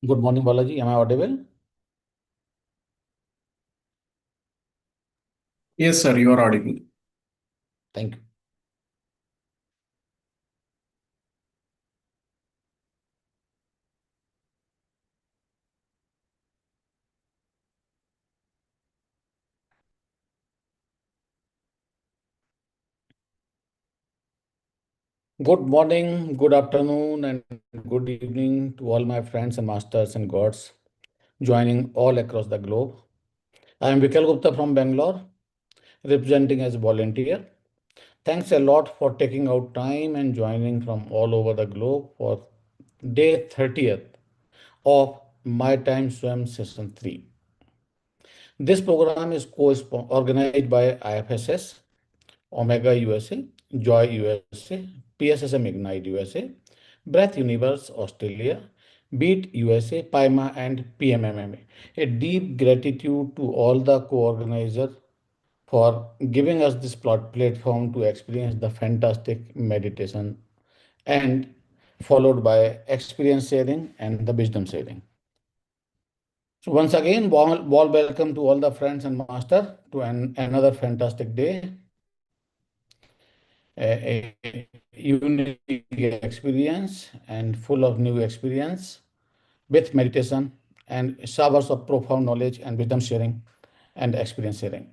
Good morning, Balaji. Am I audible? Yes, sir, you are audible. Thank you. Good morning, good afternoon, and good evening to all my friends and masters and gods joining all across the globe. I am Vikal Gupta from Bangalore, representing as a volunteer. Thanks a lot for taking out time and joining from all over the globe for day 30th of My Time Swim Session 3. This program is co-organized by IFSS, Omega USA, Joy USA, PSSM Ignite USA, Breath Universe Australia, Beat USA, PIMA, and PMMMA. A deep gratitude to all the co-organizers for giving us this platform to experience the fantastic meditation and followed by experience sharing and the wisdom sharing. So once again, warm welcome to all the friends and master to another fantastic day, a unique experience and full of new experience with meditation and showers of profound knowledge and wisdom sharing and experience sharing.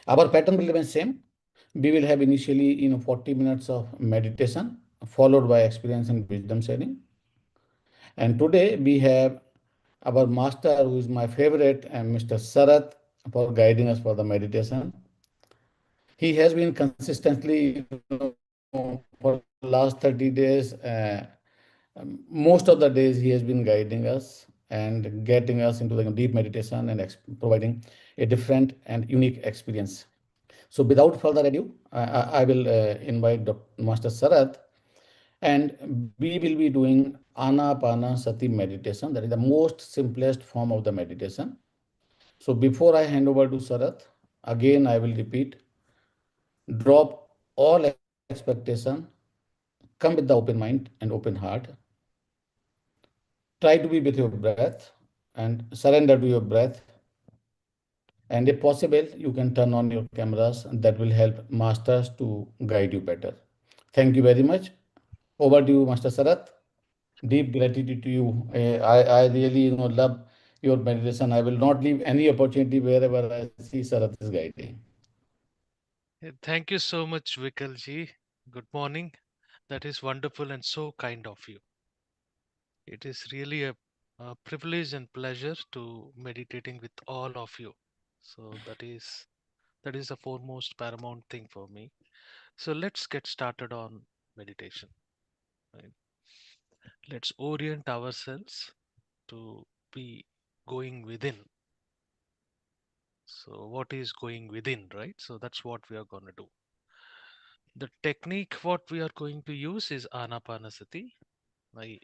Our pattern will remain same. We will have initially 40 minutes of meditation followed by experience and wisdom sharing. And today we have our master who is my favorite and Mr. Sarath for guiding us for the meditation. He has been consistently for last 30 days. Most of the days he has been guiding us and getting us into the deep meditation and providing a different and unique experience. So without further ado, I will invite Dr. Master Sarath, and we will be doing Anapanasati meditation. That is the most simplest form of the meditation. So before I hand over to Sarath, again I will repeat, drop all expectation, come with the open mind and open heart. Try to be with your breath and surrender to your breath. And if possible, you can turn on your cameras, and that will help masters to guide you better. Thank you very much. Over to you, Master Sarath. Deep gratitude to you. I really love your meditation. I will not leave any opportunity wherever I see Sarath is guiding. Thank you so much, Vikalji. Good morning. That is wonderful and so kind of you. It is really a privilege and pleasure to meditating with all of you. So that is the foremost paramount thing for me. So let's get started on meditation. Right? Let's orient ourselves to be going within. So what is going within, right? So that's what we are going to do. The technique what we are going to use is Anapanasati. I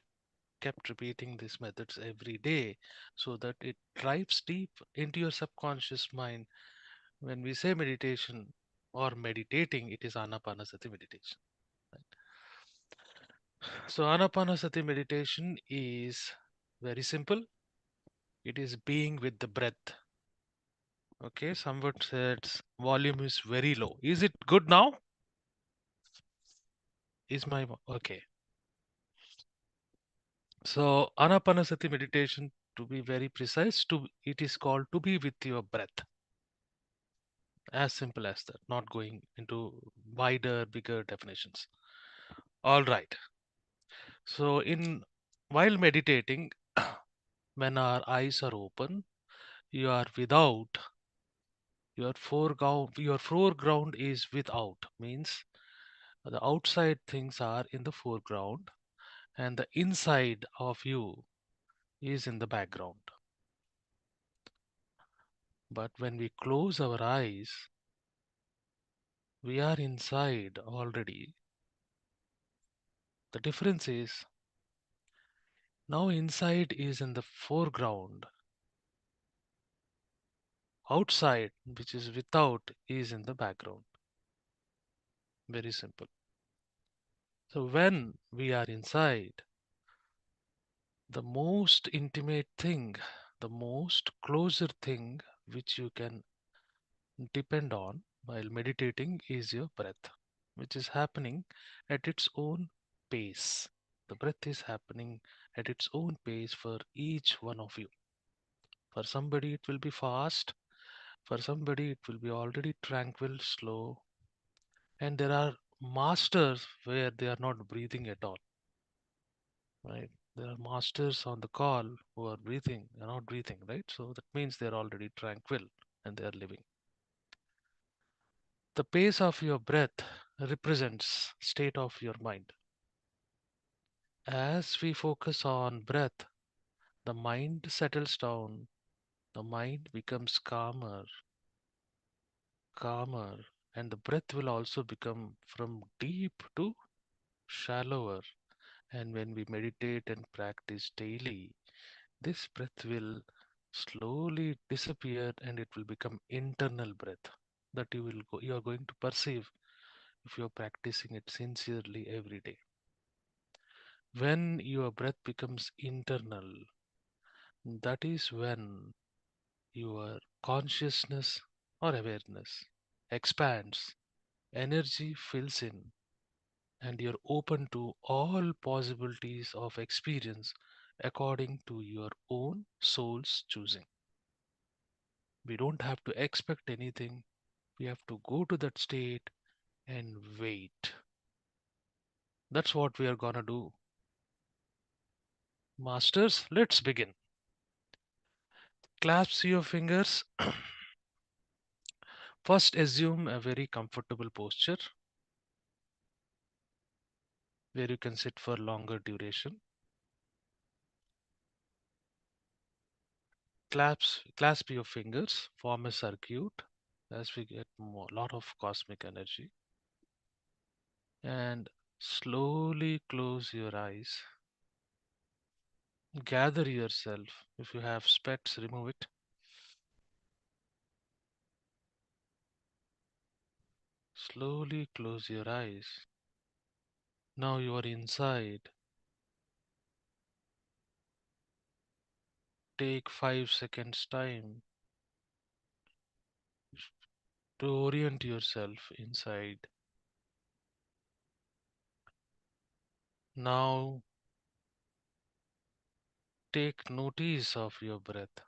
kept repeating these methods every day so that it drives deep into your subconscious mind. When we say meditation or meditating, it is Anapanasati meditation. Right? So, Anapanasati meditation is very simple. It is being with the breath. Okay, somewhat says volume is very low. Is it good now? Is my okay? So, Anapanasati meditation, to be very precise, it is called to be with your breath. As simple as that, not going into wider, bigger definitions. All right. So, in while meditating, when our eyes are open, you are without your foreground is without means the outside things are in the foreground and the inside of you is in the background. But when we close our eyes, we are inside already. The difference is now inside is in the foreground. Outside, which is without, is in the background. Very simple. So when we are inside, The most intimate thing, the most closer thing which you can depend on while meditating is your breath, which is happening at its own pace. The breath is happening at its own pace for each one of you. For somebody, it will be fast. For somebody, it will be already tranquil, slow. And there are masters where they are not breathing at all, right? There are masters on the call who are breathing, they're not breathing, right? So that means they're already tranquil and they are living. The pace of your breath represents state of your mind. As we focus on breath, the mind settles down, the mind becomes calmer, and the breath will also become from deep to shallower. And when we meditate and practice daily, this breath will slowly disappear and it will become internal breath that you are going to perceive if you are practicing it sincerely every day. When your breath becomes internal, that is when your consciousness or awareness expands, energy fills in, and you're open to all possibilities of experience according to your own soul's choosing. We don't have to expect anything, we have to go to that state and wait. That's what we are gonna do. Masters, let's begin. Clasp your fingers. First, assume a very comfortable posture where you can sit for longer duration. Clasp your fingers, form a circuit as we get more lot of cosmic energy, and slowly close your eyes. Gather yourself. If you have specs, remove it. Slowly close your eyes. Now you are inside. Take 5 seconds time to orient yourself inside. Now take notice of your breath,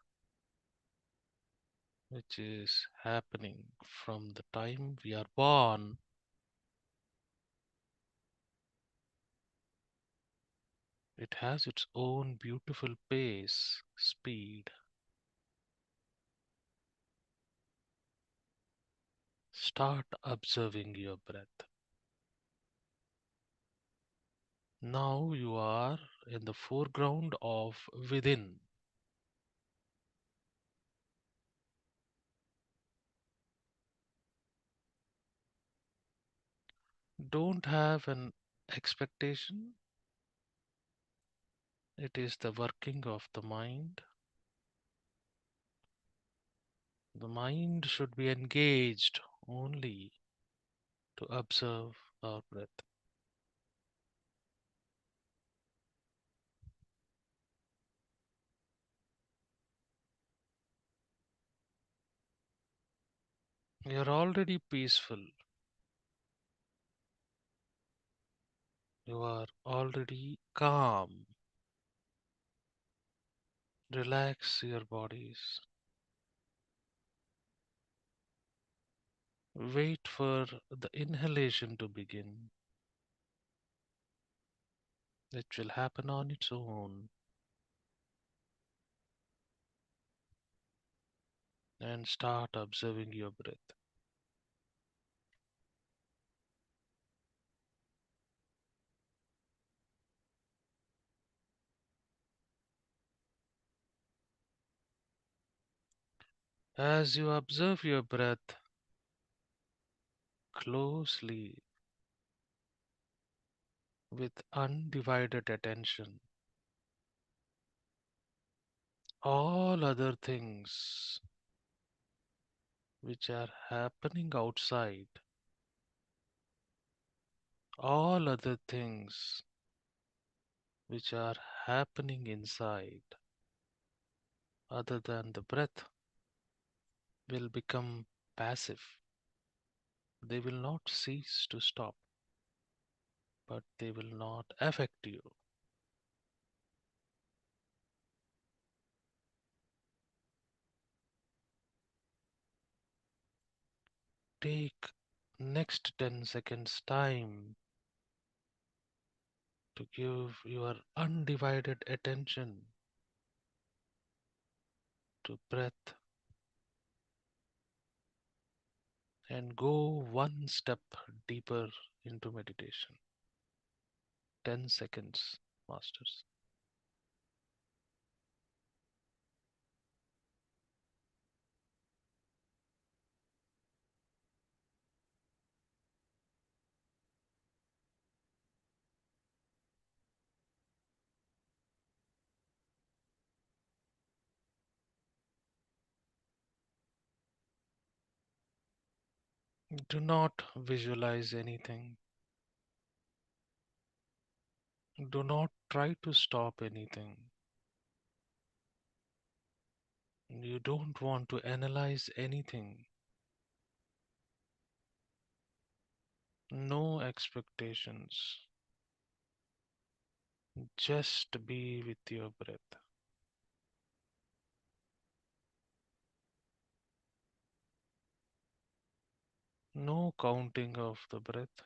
which is happening from the time we are born. It has its own beautiful pace, speed. Start observing your breath. Now you are in the foreground of within. Don't have an expectation. It is the working of the mind. The mind should be engaged only to observe our breath. You're already peaceful. You are already calm. Relax your bodies. Wait for the inhalation to begin. It will happen on its own. And start observing your breath. As you observe your breath closely with undivided attention, all other things which are happening outside, all other things which are happening inside, other than the breath, will become passive. They will not cease to stop, but they will not affect you. Take next 10 seconds time to give your undivided attention to breath and go one step deeper into meditation. 10 seconds, masters. Do not visualize anything. Do not try to stop anything. You don't want to analyze anything. No expectations. Just be with your breath. No counting of the breath.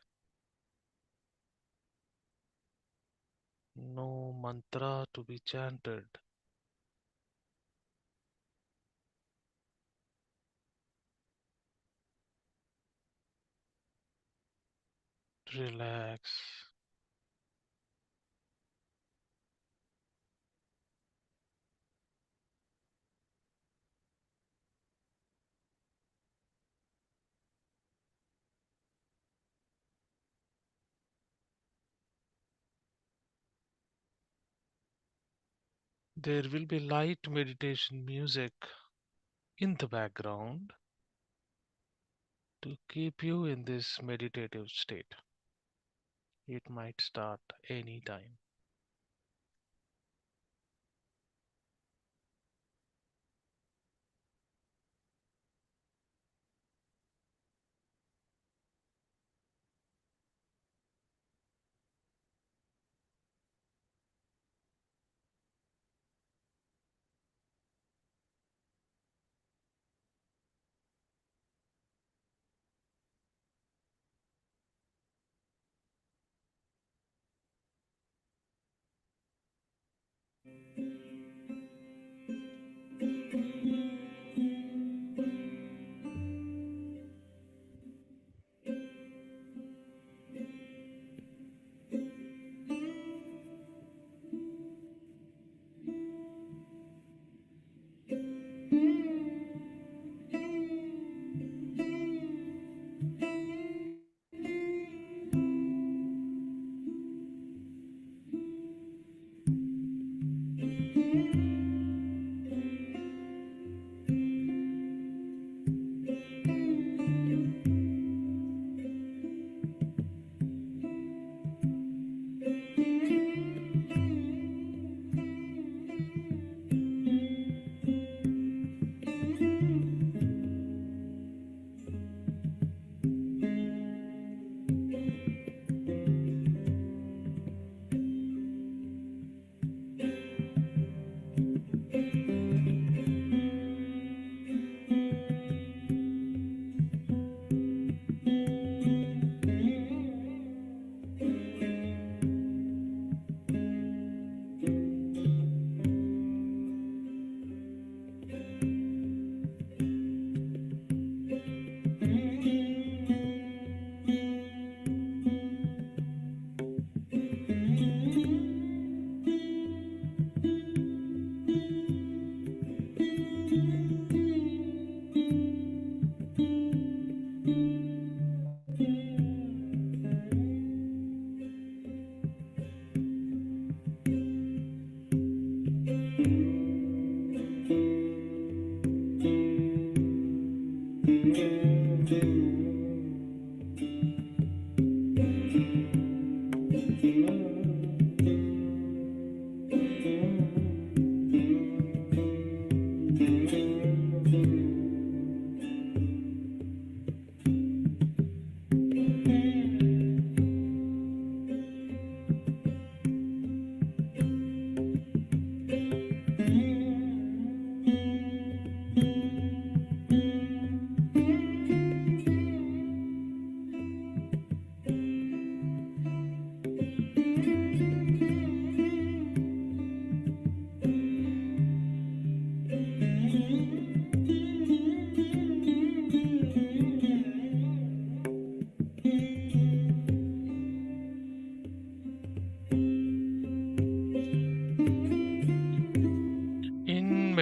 No mantra to be chanted. Relax. There will be light meditation music in the background to keep you in this meditative state. It might start anytime.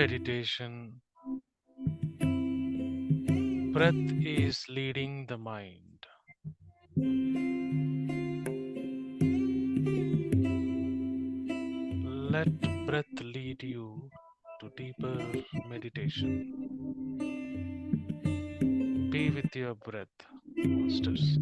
meditation, breath is leading the mind. Let breath lead you to deeper meditation. Be with your breath, masters.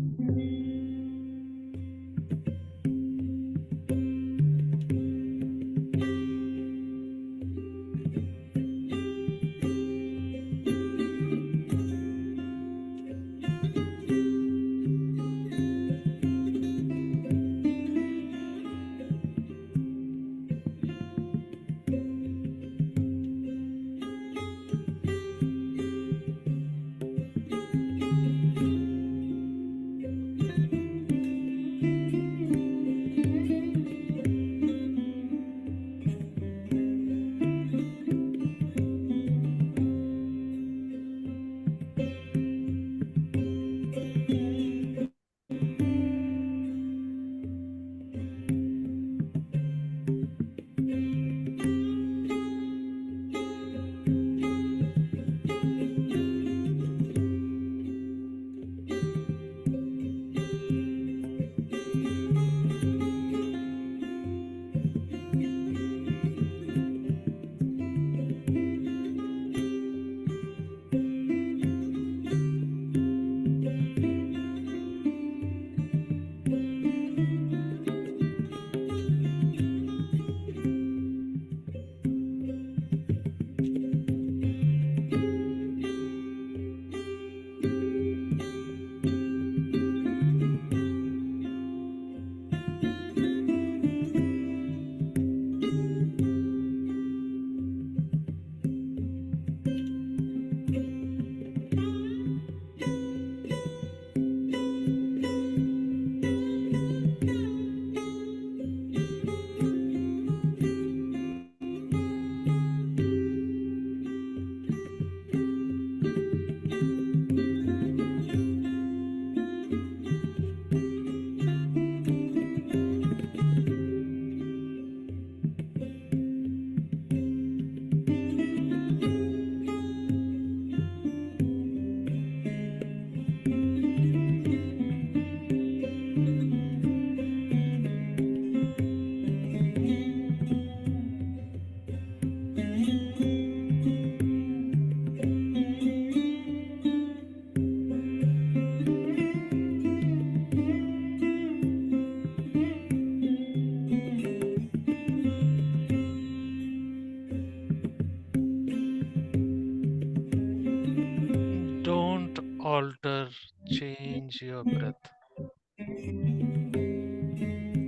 Don't alter, change your breath.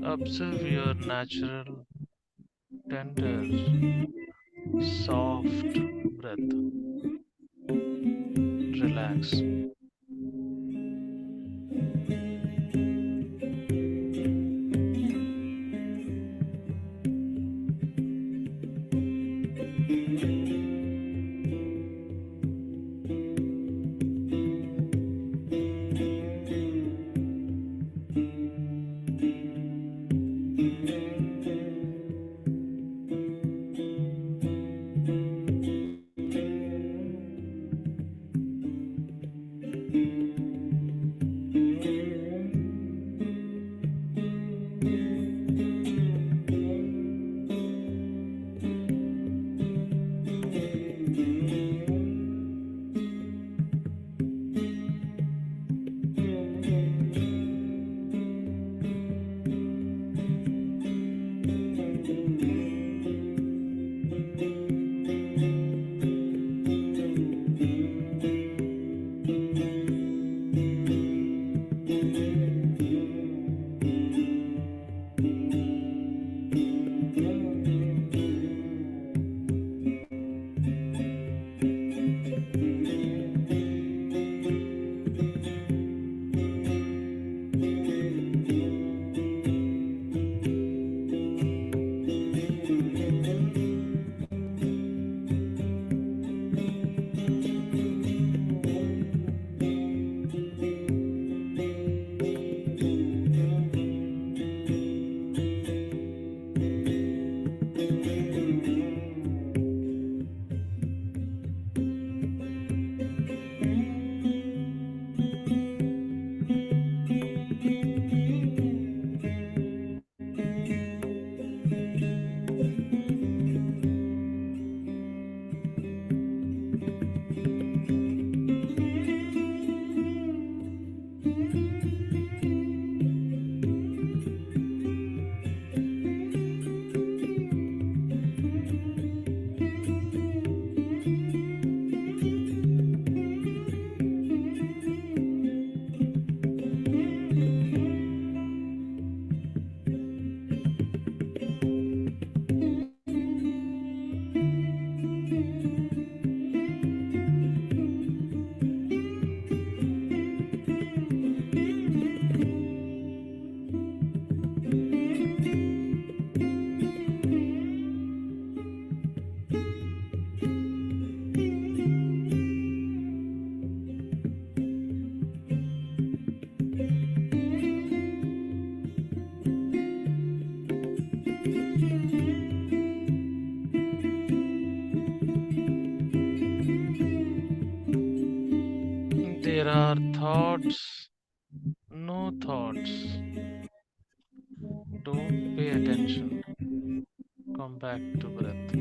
Observe your natural, tender, soft breath. Relax. are thoughts, no thoughts. Don't pay attention. Come back to breath.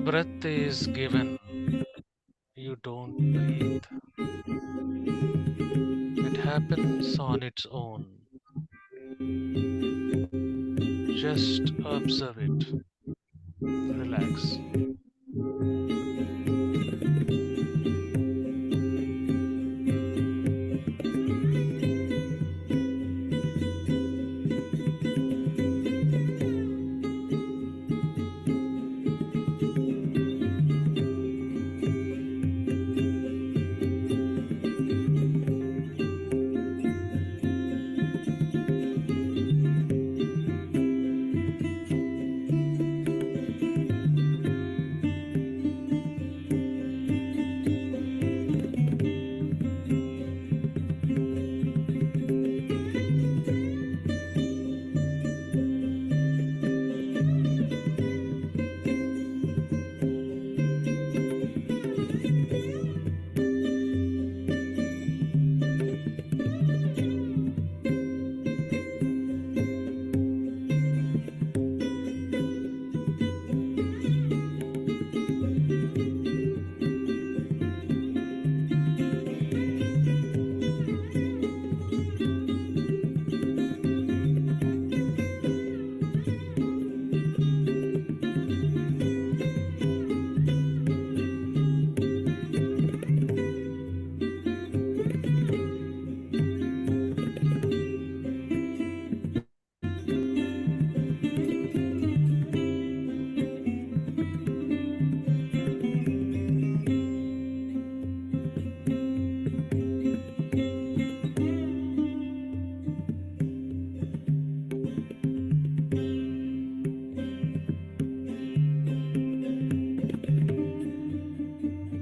Breath is given. You don't breathe. It happens on its own. Just observe it. Relax.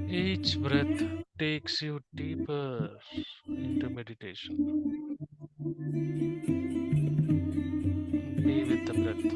Each breath takes you deeper into meditation. Be with the breath.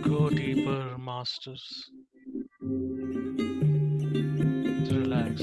Go deeper, masters. Relax.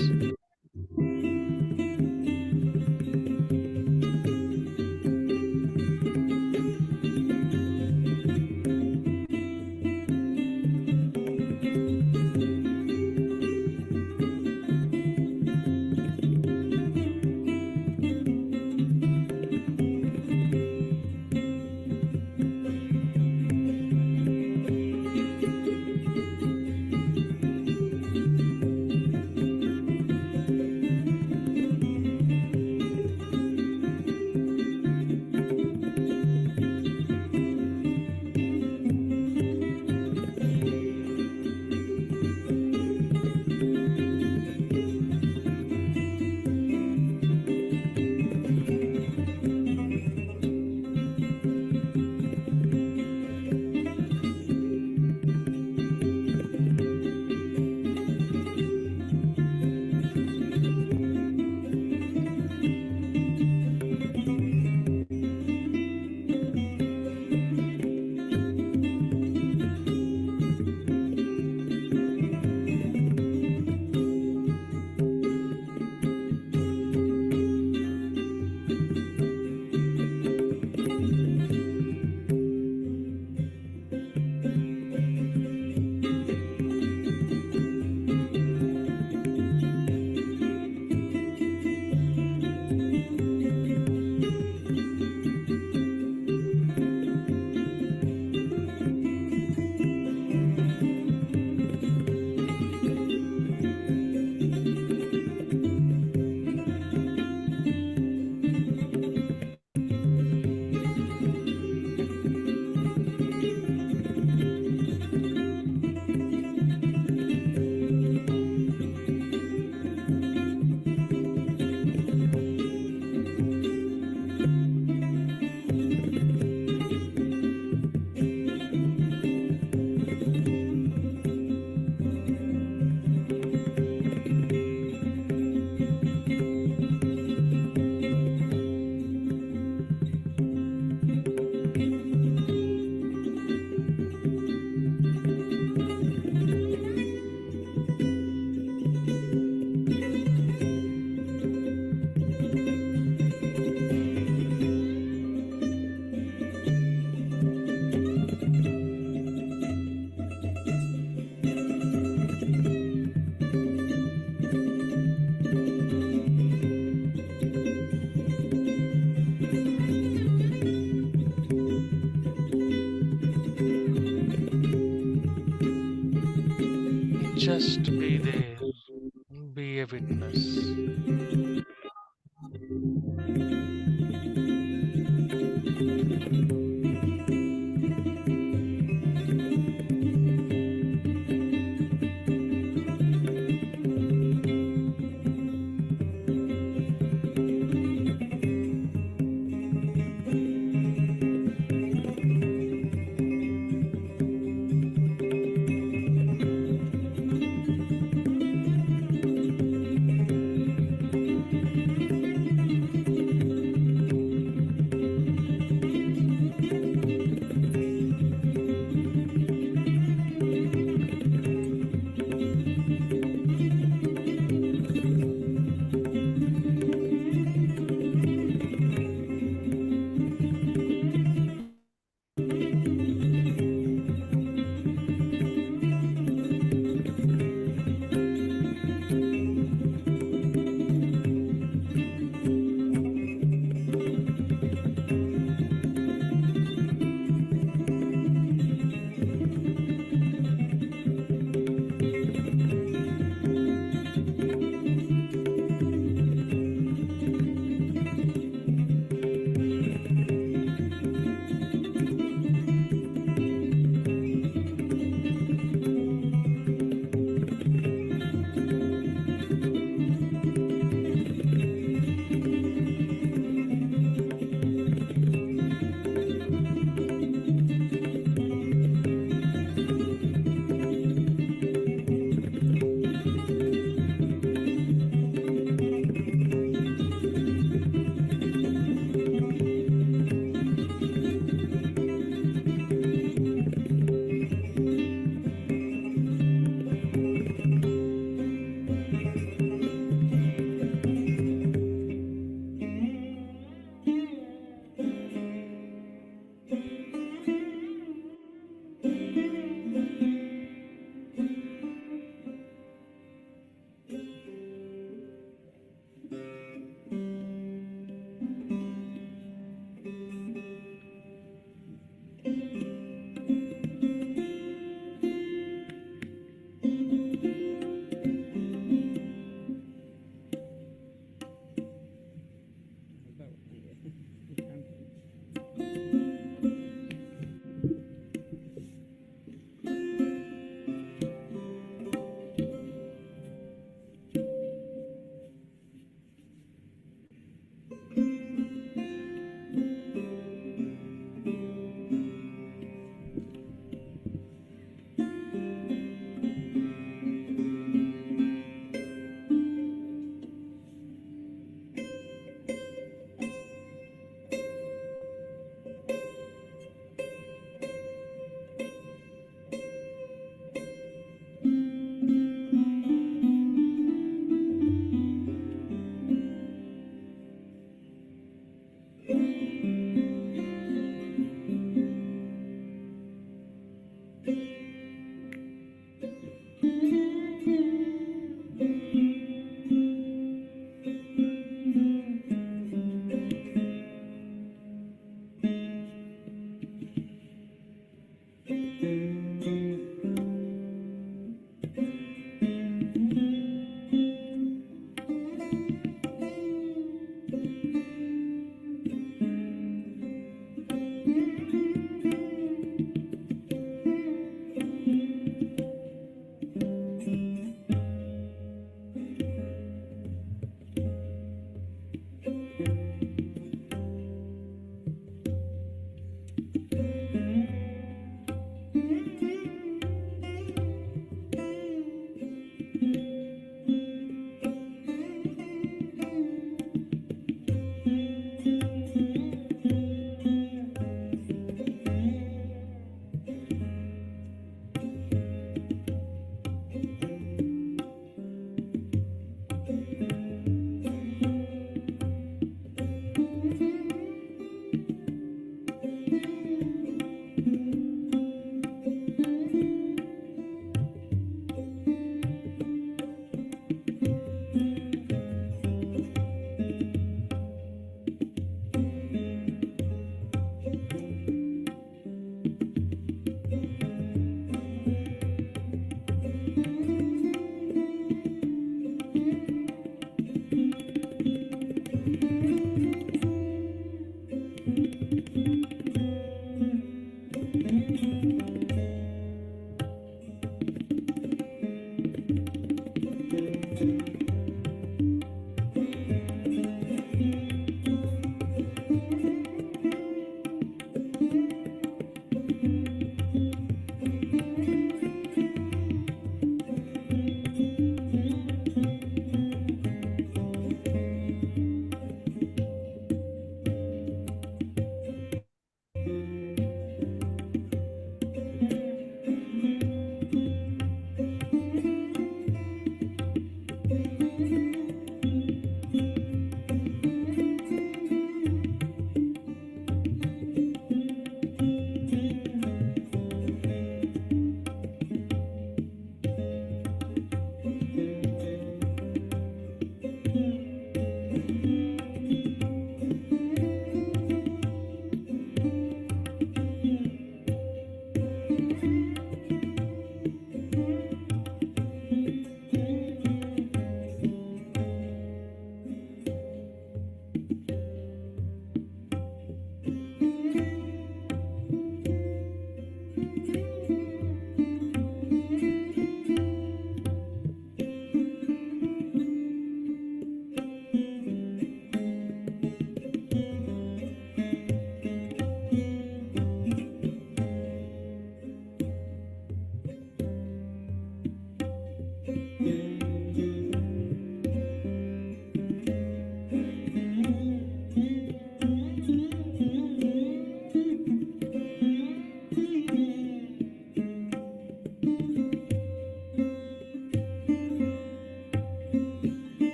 Just be there, be a witness.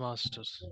masters.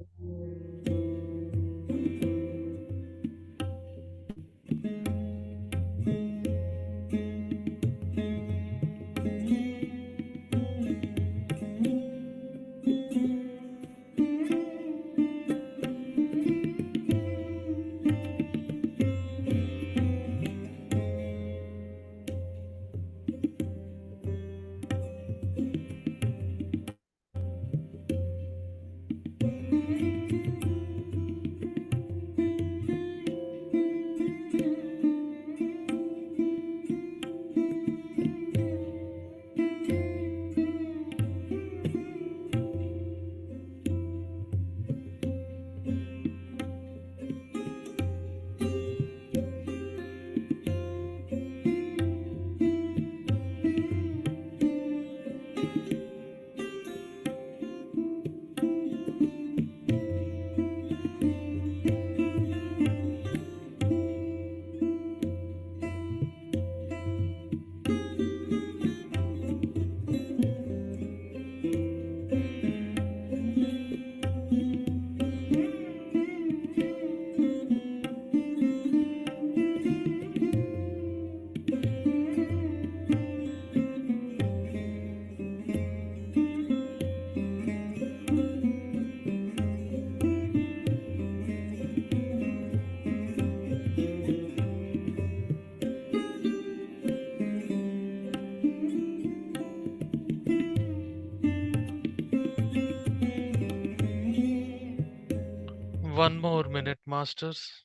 One more minute, masters.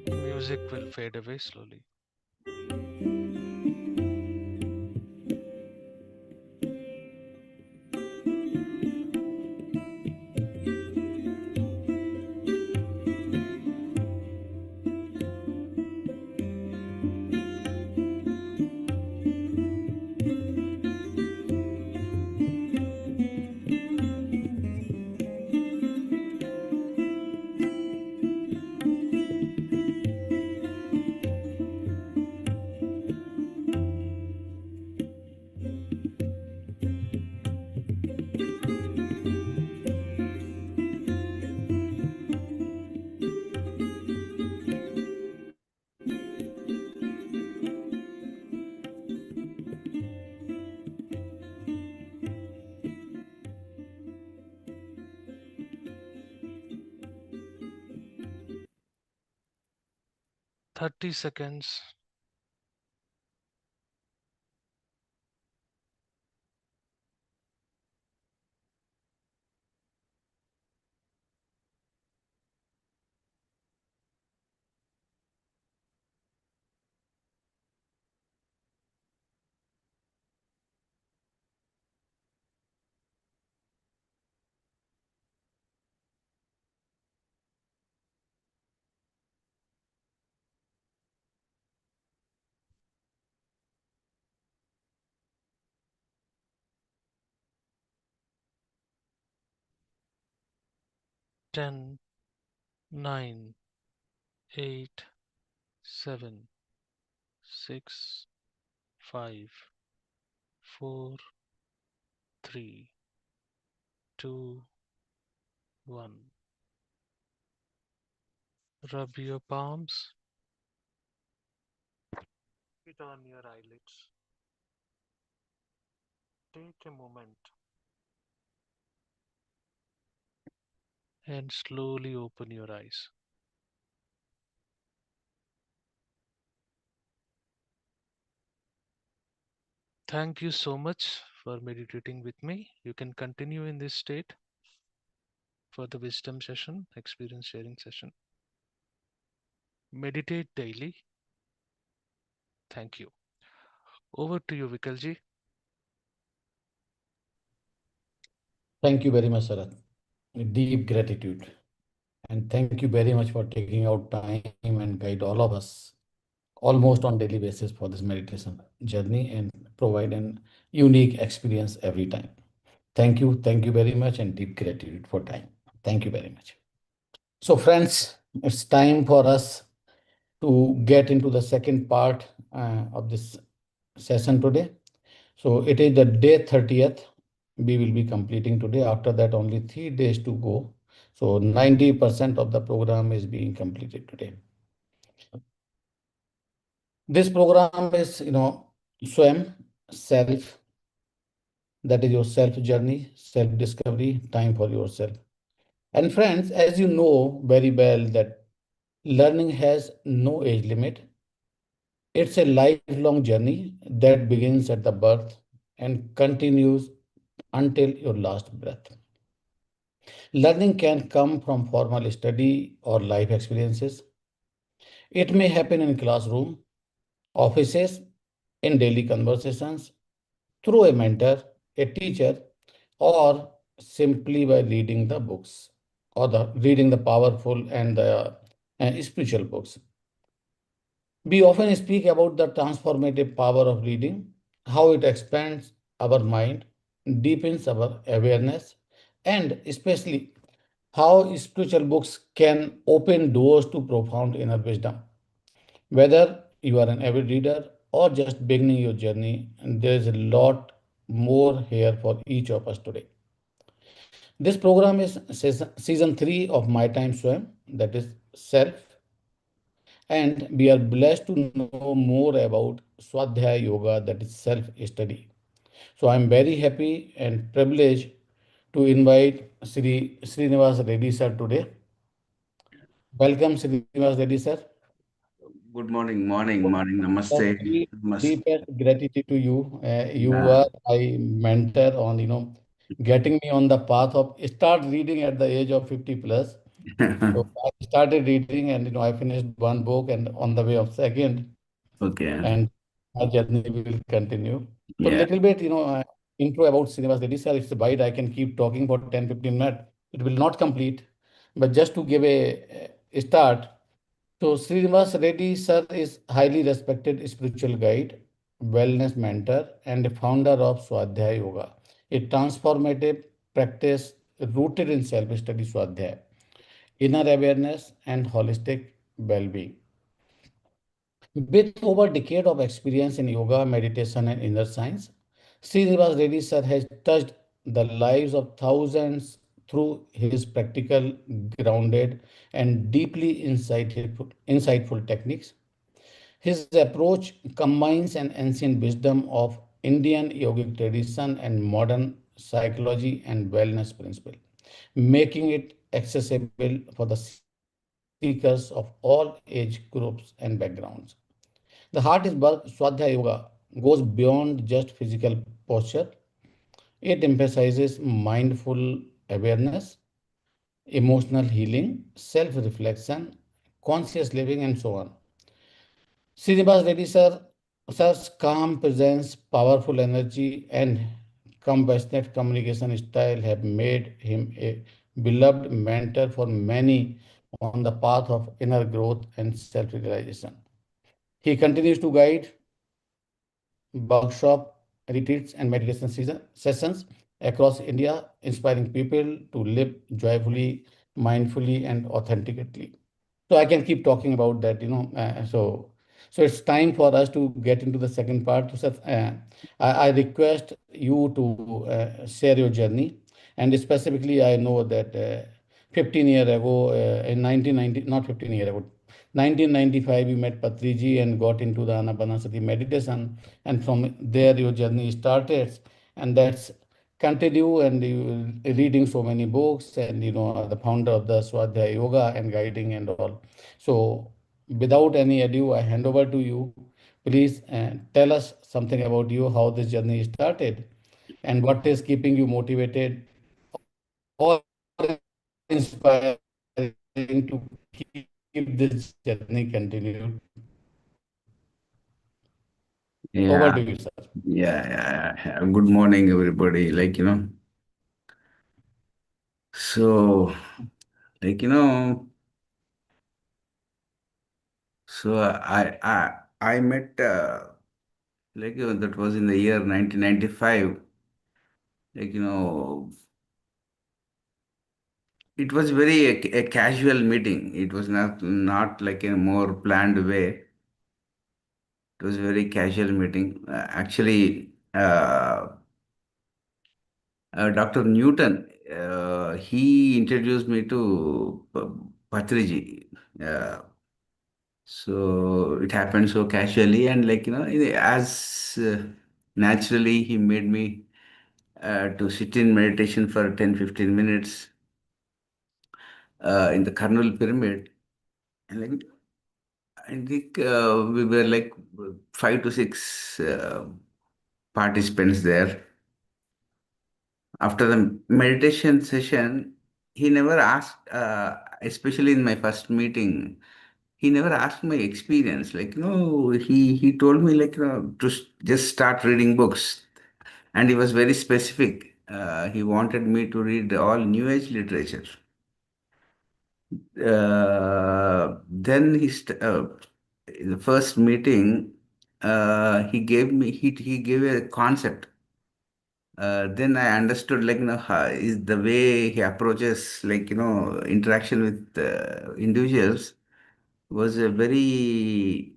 Music will fade away slowly. Thirty seconds. 10, 9, 8, 7, 6, 5, 4, 3, 2, 1. Rub your palms. Sit on your eyelids. Take a moment and slowly open your eyes. Thank you so much for meditating with me. You can continue in this state for the wisdom session, experience sharing session. Meditate daily. Thank you. Over to you, Vikalji. Thank you very much, Sarat. Deep gratitude. And thank you very much for taking out time and guide all of us almost on daily basis for this meditation journey and provide an unique experience every time. Thank you. Thank you very much and deep gratitude for time. Thank you very much. So friends, it's time for us to get into the second part of this session today. So it is the day 30th we will be completing today. After that, only 3 days to go. So 90% of the program is being completed today. This program is, Swayam, self, that is your self journey, self discovery, time for yourself. And friends, as you know very well that learning has no age limit. It's a lifelong journey that begins at the birth and continues until your last breath. Learning can come from formal study or life experiences. It may happen in classroom, offices, in daily conversations, through a mentor, a teacher, or simply by reading the books or the reading the powerful and the spiritual books. We often speak about the transformative power of reading, how it expands our mind, deepens our awareness, and especially how spiritual books can open doors to profound inner wisdom. Whether you are an avid reader or just beginning your journey, there is a lot more here for each of us today. This program is season 3 of My Time Swam, that is self, and we are blessed to know more about Swadhyaya Yoga, that is self study. So I'm very happy and privileged to invite Srinivas Reddy sir today. Welcome, Srinivas Reddy sir. Good morning, morning, morning. Sir, Namaste. Namaste. deepest gratitude to you. You Yeah. are my mentor on, getting me on the path of start reading at the age of 50 plus. So I started reading and, I finished one book and on the way of second, Okay. and our journey will continue. So Yeah. little bit, intro about Srinivas Reddy sir. It's wide. I can keep talking for 10, 15 minutes. It will not complete. But just to give a start, so Srinivas Reddy sir is highly respected spiritual guide, wellness mentor, and a founder of Swadhyaya Yoga, a transformative practice rooted in self-study Swadhyaya, inner awareness, and holistic well-being. With over a decade of experience in yoga, meditation, and inner science, Srinivas Reddy sir has touched the lives of thousands through his practical, grounded, and deeply insightful techniques. His approach combines an ancient wisdom of Indian yogic tradition and modern psychology and wellness principle, making it accessible for the seekers of all age groups and backgrounds. The heart is Swadhyaya Yoga goes beyond just physical posture. It emphasizes mindful awareness, emotional healing, self reflection, conscious living, and so on. Srinivas Reddy sir's calm presence, powerful energy, and compassionate communication style have made him a beloved mentor for many on the path of inner growth and self realization. He continues to guide workshop, retreats, and meditation sessions across India, inspiring people to live joyfully, mindfully, and authentically. So I can keep talking about that, so it's time for us to get into the second part. So, I request you to share your journey, and specifically, I know that 15 year ago, in 1990, not 15 year ago, 1995, you met Patriji and got into the Anapanasati meditation, and from there your journey started, and that's continue and you reading so many books and the founder of the Swadhyaya Yoga and guiding and all. So without any ado, I hand over to you. Please tell us something about you, how this journey started, and what is keeping you motivated or inspiring to keep this journey continued. Over to you, sir. Yeah. Yeah. Good morning, everybody. So, like, you know, I met, that was in the year 1995. Like, you know, it was very a casual meeting. It was not like a more planned way. It was very casual meeting. Actually, Dr. Newton, he introduced me to Patriji. Uh, so it happened so casually, and as naturally, he made me to sit in meditation for 10-15 minutes in the Karnal pyramid. And I think we were like 5 to 6 participants there. After the meditation session, he never asked, especially in my first meeting, he never asked my experience. He told me to just start reading books, and he was very specific. He wanted me to read all New Age literature. Then in the first meeting, he gave a concept. Then I understood, is the way he approaches, interaction with individuals was a very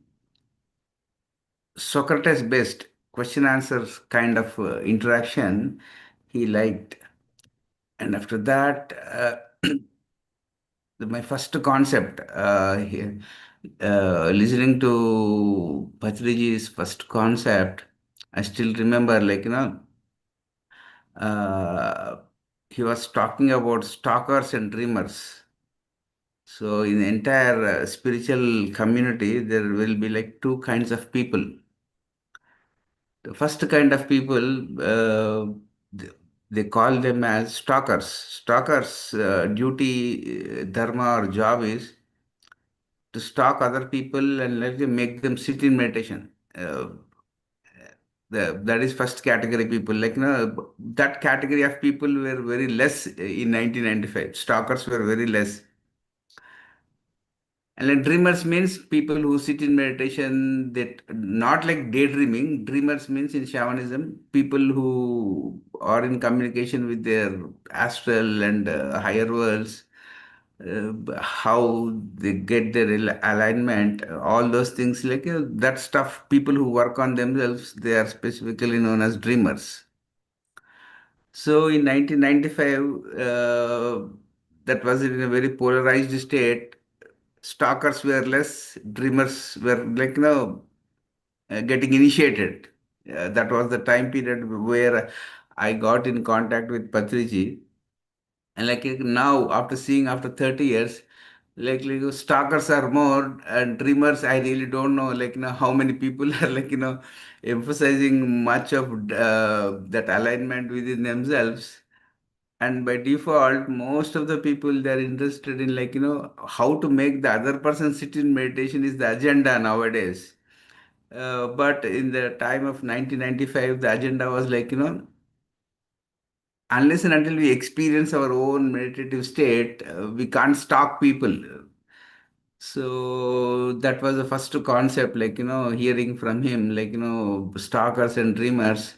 Socrates based question answers kind of interaction he liked. And after that, my first concept, listening to Patriji's first concept, I still remember, uh, he was talking about stalkers and dreamers. So, in the entire spiritual community, there will be like two kinds of people. The first kind of people, th- they call them as stalkers. Stalkers' duty, dharma, or job is to stalk other people and let them make them sit in meditation. That is first category people. That category of people were very less in 1995. Stalkers were very less. And like dreamers means people who sit in meditation, that not like daydreaming. Dreamers means in shamanism, people who are in communication with their astral and higher worlds, how they get their alignment, all those things, that stuff. People who work on themselves, they are specifically known as dreamers. So in 1995, that was in a very polarized state. Stalkers were less, dreamers were getting initiated. That was the time period where I got in contact with Patriji. And now, after seeing after 30 years, stalkers are more and dreamers, I really don't know, how many people are, emphasizing much of that alignment within themselves. And by default, most of the people they're interested in how to make the other person sit in meditation is the agenda nowadays. But in the time of 1995, the agenda was unless and until we experience our own meditative state, we can't stalk people. So that was the first concept, hearing from him, stalkers and dreamers.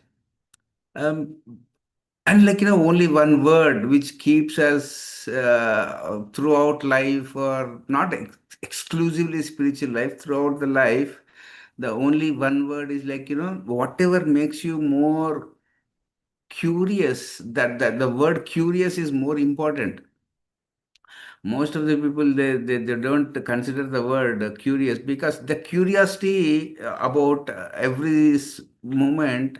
Um, and only one word which keeps us throughout life, or not exclusively spiritual life, throughout the life, the only one word is whatever makes you more curious, that the word curious is more important. Most of the people, they don't consider the word curious, because the curiosity about every moment,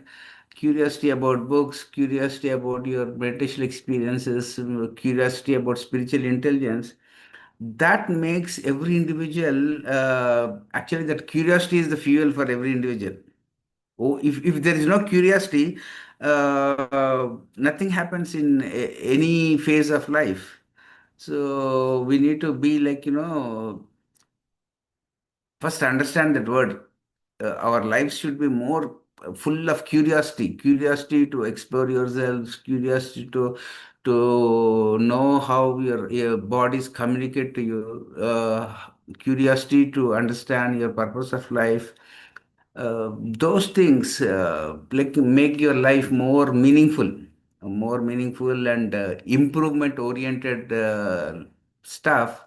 curiosity about books, curiosity about your meditation experiences, curiosity about spiritual intelligence, that makes every individual, actually that curiosity is the fuel for every individual. Oh, if there is no curiosity, nothing happens in any phase of life. So we need to be first understand that word. Our lives should be more full of curiosity, curiosity to explore yourselves, curiosity to know how your bodies communicate to you, curiosity to understand your purpose of life. Those things make your life more meaningful and improvement oriented stuff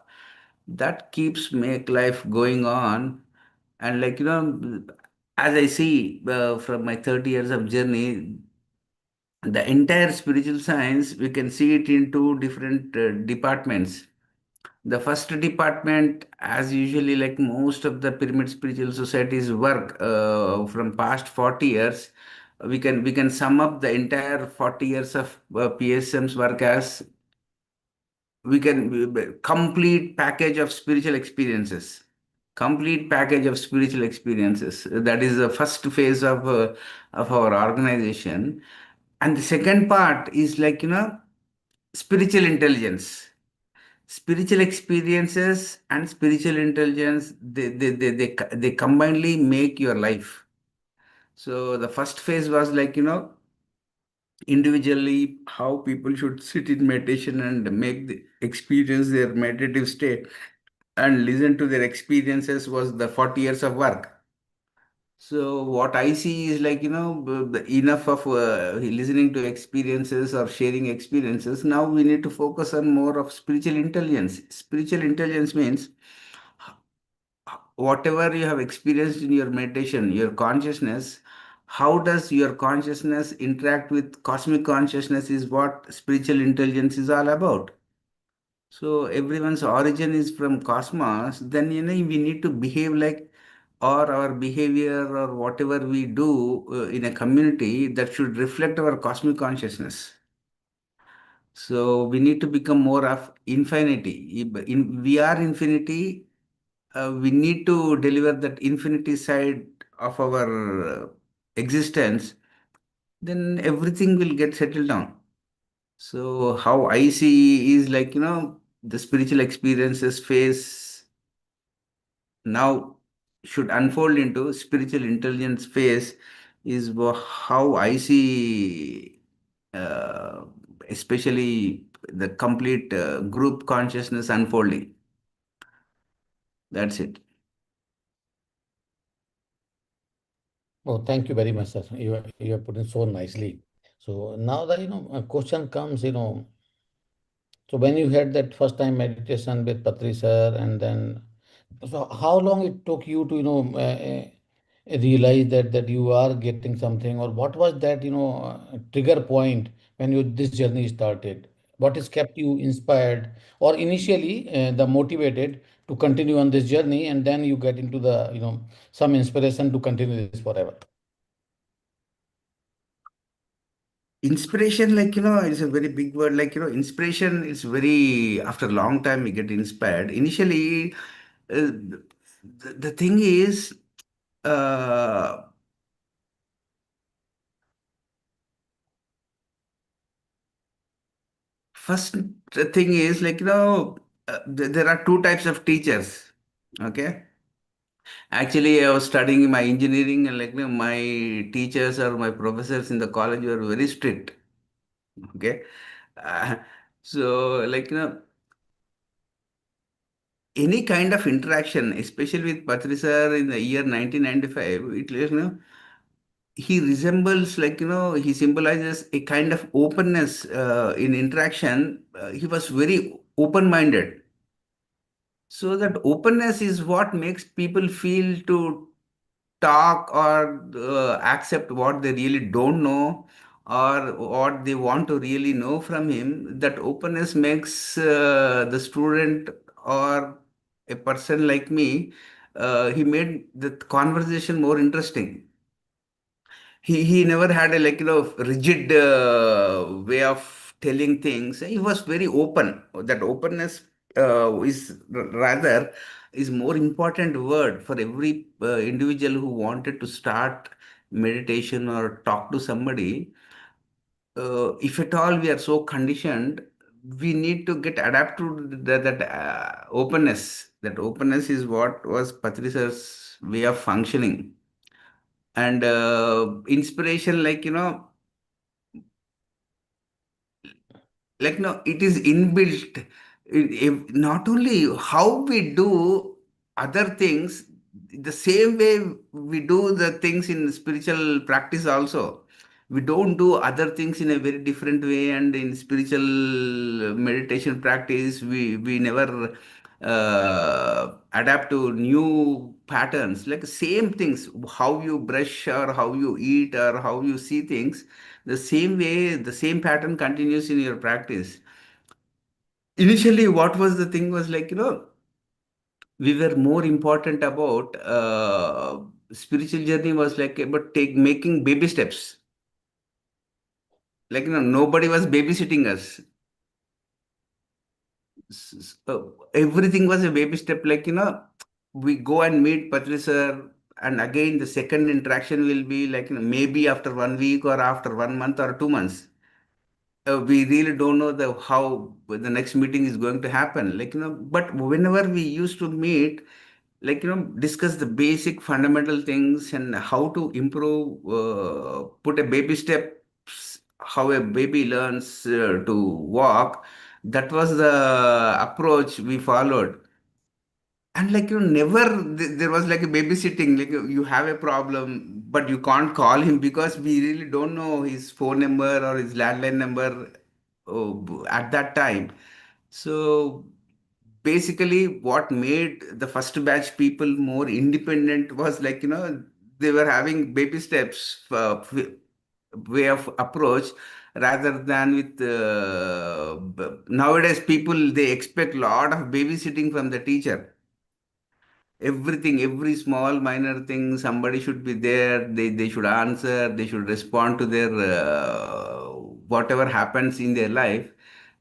that keeps make life going on. And as I see from my 30 years of journey, the entire spiritual science, we can see it in two different departments. The first department, as usually like most of the pyramid spiritual societies work from past 40 years, we can sum up the entire 40 years of PSM's work as we can complete package of spiritual experiences. Complete package of spiritual experiences. That is the first phase of our organization. And the second part is like, spiritual intelligence. Spiritual experiences and spiritual intelligence, they combinedly make your life. So the first phase was like, individually how people should sit in meditation and experience their meditative state and listen to their experiences was the 40 years of work. So what I see is like, enough of listening to experiences or sharing experiences. Now we need to focus on more of spiritual intelligence. Spiritual intelligence means whatever you have experienced in your meditation, your consciousness, how does your consciousness interact with cosmic consciousness is what spiritual intelligence is all about. So everyone's origin is from cosmos, then we need to behave like, or our behavior or whatever we do in a community that should reflect our cosmic consciousness. So we need to become more of infinity. We are infinity. We need to deliver that infinity side of our existence. Then everything will get settled down. So how I see is like, the spiritual experiences phase now should unfold into spiritual intelligence phase is how I see, uh, especially the complete group consciousness unfolding. That's it. Oh, thank you very much, sir. You have put it so nicely. So now the a question comes, so when you had that first time meditation with Patri sir, and then so how long it took you to realize that you are getting something, or what was that trigger point when you this journey started? What has kept you inspired, or initially the motivated to continue on this journey, and then you get into the some inspiration to continue this forever? Inspiration, like, is a very big word. Like, inspiration is very, after a long time, we get inspired. Initially, the thing is, uh, first thing is like, there are two types of teachers. Okay. Actually, I was studying my engineering, and like, my teachers or my professors in the college were very strict. Okay. Uh, so, like, any kind of interaction, especially with Patri sir in the year 1995, it he resembles, like, he symbolizes a kind of openness in interaction. He was very open-minded. So that openness is what makes people feel to talk or accept what they really don't know or what they want to really know from him. That openness makes the student or a person like me, he made the conversation more interesting. He never had a, like, rigid way of telling things. He was very open. That openness is rather is more important word for every individual who wanted to start meditation or talk to somebody. If at all we are so conditioned, we need to get adapted to that openness. That openness is what was Patricer's way of functioning. And inspiration, like, no, it is inbuilt. Not only how we do other things, the same way we do the things in spiritual practice also. We don't do other things in a very different way, and in spiritual meditation practice we never adapt to new patterns, like same things, how you brush or how you eat or how you see things. The same way, the same pattern continues in your practice. Initially, what was the thing was like, we were more important about spiritual journey was like about making baby steps. Like, nobody was babysitting us. Everything was a baby step. Like, we go and meet Patri sir, and again the second interaction will be like, maybe after 1 week or after 1 month or 2 months. We really don't know the how the next meeting is going to happen. Like, but whenever we used to meet, like, discuss the basic fundamental things and how to improve, put a baby steps, how a baby learns to walk. That was the approach we followed. And like, never there was like a babysitting. Like, you have a problem but you can't call him because we really don't know his phone number or his landline number at that time. So basically what made the first batch people more independent was like, they were having baby steps, way of approach, rather than with nowadays people, they expect a lot of babysitting from the teacher. Everything, every small minor thing, somebody should be there. They should answer, they should respond to their whatever happens in their life.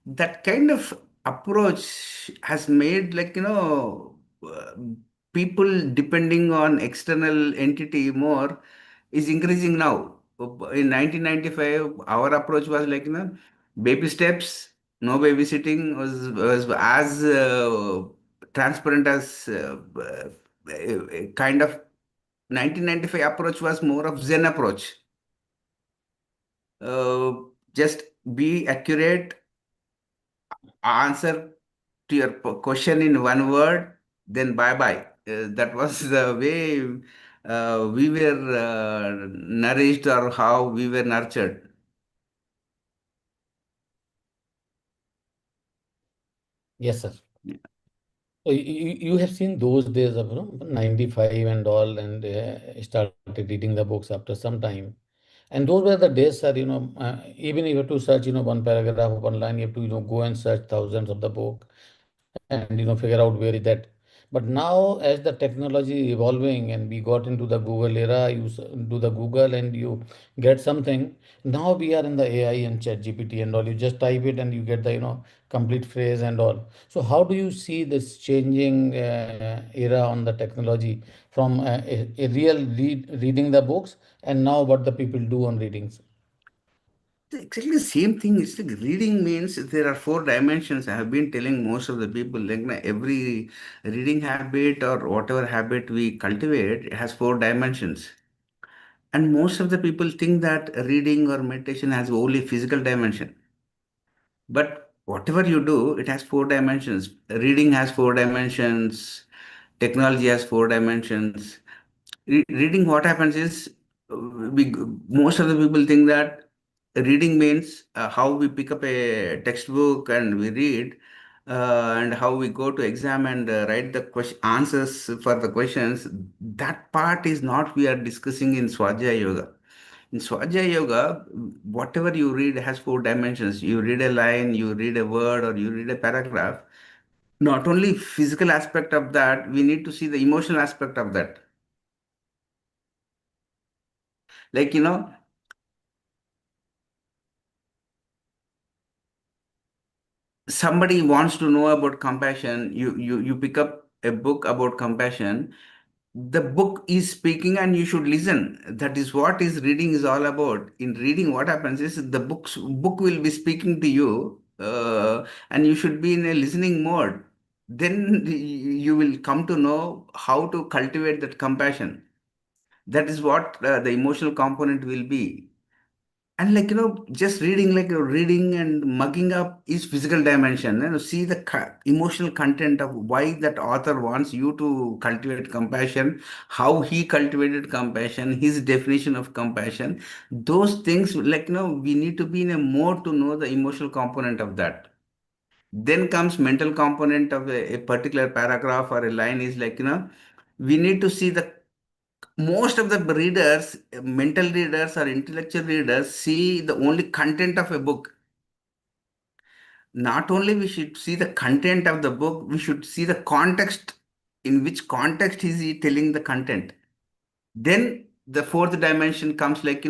That kind of approach has made like, people depending on external entity more is increasing now. In 1995 our approach was like, baby steps, no babysitting, was as transparent as a kind of 1995 approach was more of Zen approach. uh, just be accurate, answer to your question in one word, then bye bye. That was the way we were nourished, or how we were nurtured. Yes, sir. So you have seen those days of 95 and all, and started reading the books after some time. And those were the days, sir, even if you have to search, one paragraph of one line, you have to, go and search thousands of the book and, figure out where is that. But now, as the technology evolving and we got into the Google era, you do the Google and you get something. Now we are in the AI and Chat GPT and all. You just type it and you get the, complete phrase and all. So how do you see this changing era on the technology from a real reading the books and now what the people do on readings? Exactly the same thing. It's like reading means there are four dimensions. I have been telling most of the people, like, every reading habit or whatever habit we cultivate, it has four dimensions. And most of the people think that reading or meditation has only physical dimension. But whatever you do, it has four dimensions. Reading has four dimensions. Technology has four dimensions. Reading, what happens is, most of the people think that reading means how we pick up a textbook and we read, and how we go to exam and write the answers for the questions. That part is not we are discussing in Swajaya Yoga. In Swajaya Yoga, whatever you read has four dimensions. You read a line, you read a word, or you read a paragraph. Not only physical aspect of that, we need to see the emotional aspect of that. Like, somebody wants to know about compassion. You pick up a book about compassion. The book is speaking and you should listen. That is what is reading is all about. In reading, what happens is the book will be speaking to you, and you should be in a listening mode. Then you will come to know how to cultivate that compassion. That is what the emotional component will be. And like, just reading, like reading and mugging up is physical dimension. See the emotional content of why that author wants you to cultivate compassion, how he cultivated compassion, his definition of compassion. Those things, like, we need to be in a mode to know the emotional component of that. Then comes mental component of a particular paragraph or a line is like, we need to see the Most of the readers, mental readers or intellectual readers, see the only content of a book. Not only we should see the content of the book, we should see the context. In which context is he telling the content? Then the fourth dimension comes, like,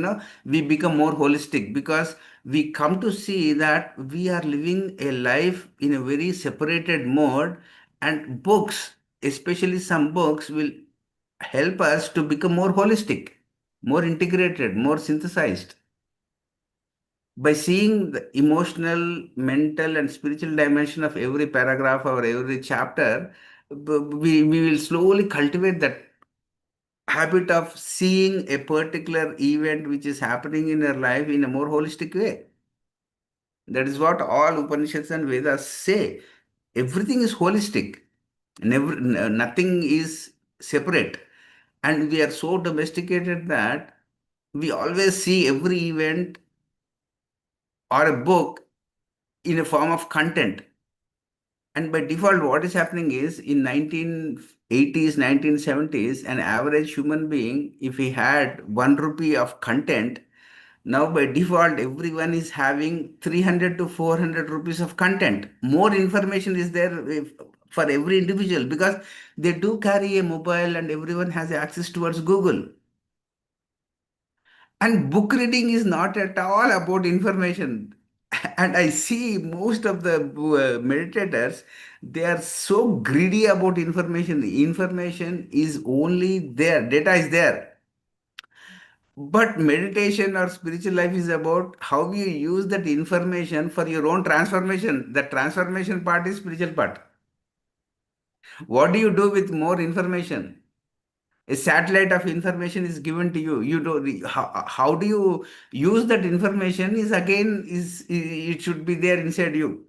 we become more holistic, because we come to see that we are living a life in a very separated mode, and books, especially some books, will help us to become more holistic, more integrated, more synthesized. By seeing the emotional, mental, and spiritual dimension of every paragraph or every chapter, we will slowly cultivate that habit of seeing a particular event which is happening in your life in a more holistic way. That is what all Upanishads and Vedas say. Everything is holistic. Nothing is separate. And we are so domesticated that we always see every event or a book in a form of content. And by default, what is happening is, in 1980s, 1970s, an average human being, if he had 1 rupee of content, now by default, everyone is having 300 to 400 rupees of content. More information is there for every individual, because they do carry a mobile and everyone has access towards Google. And book reading is not at all about information. And I see most of the meditators, they are so greedy about information. Information is only there, data is there. But meditation or spiritual life is about how you use that information for your own transformation. The transformation part is spiritual part. What do you do with more information? A satellite of information is given to you. You do how do you use that information is, again, is it should be there inside you.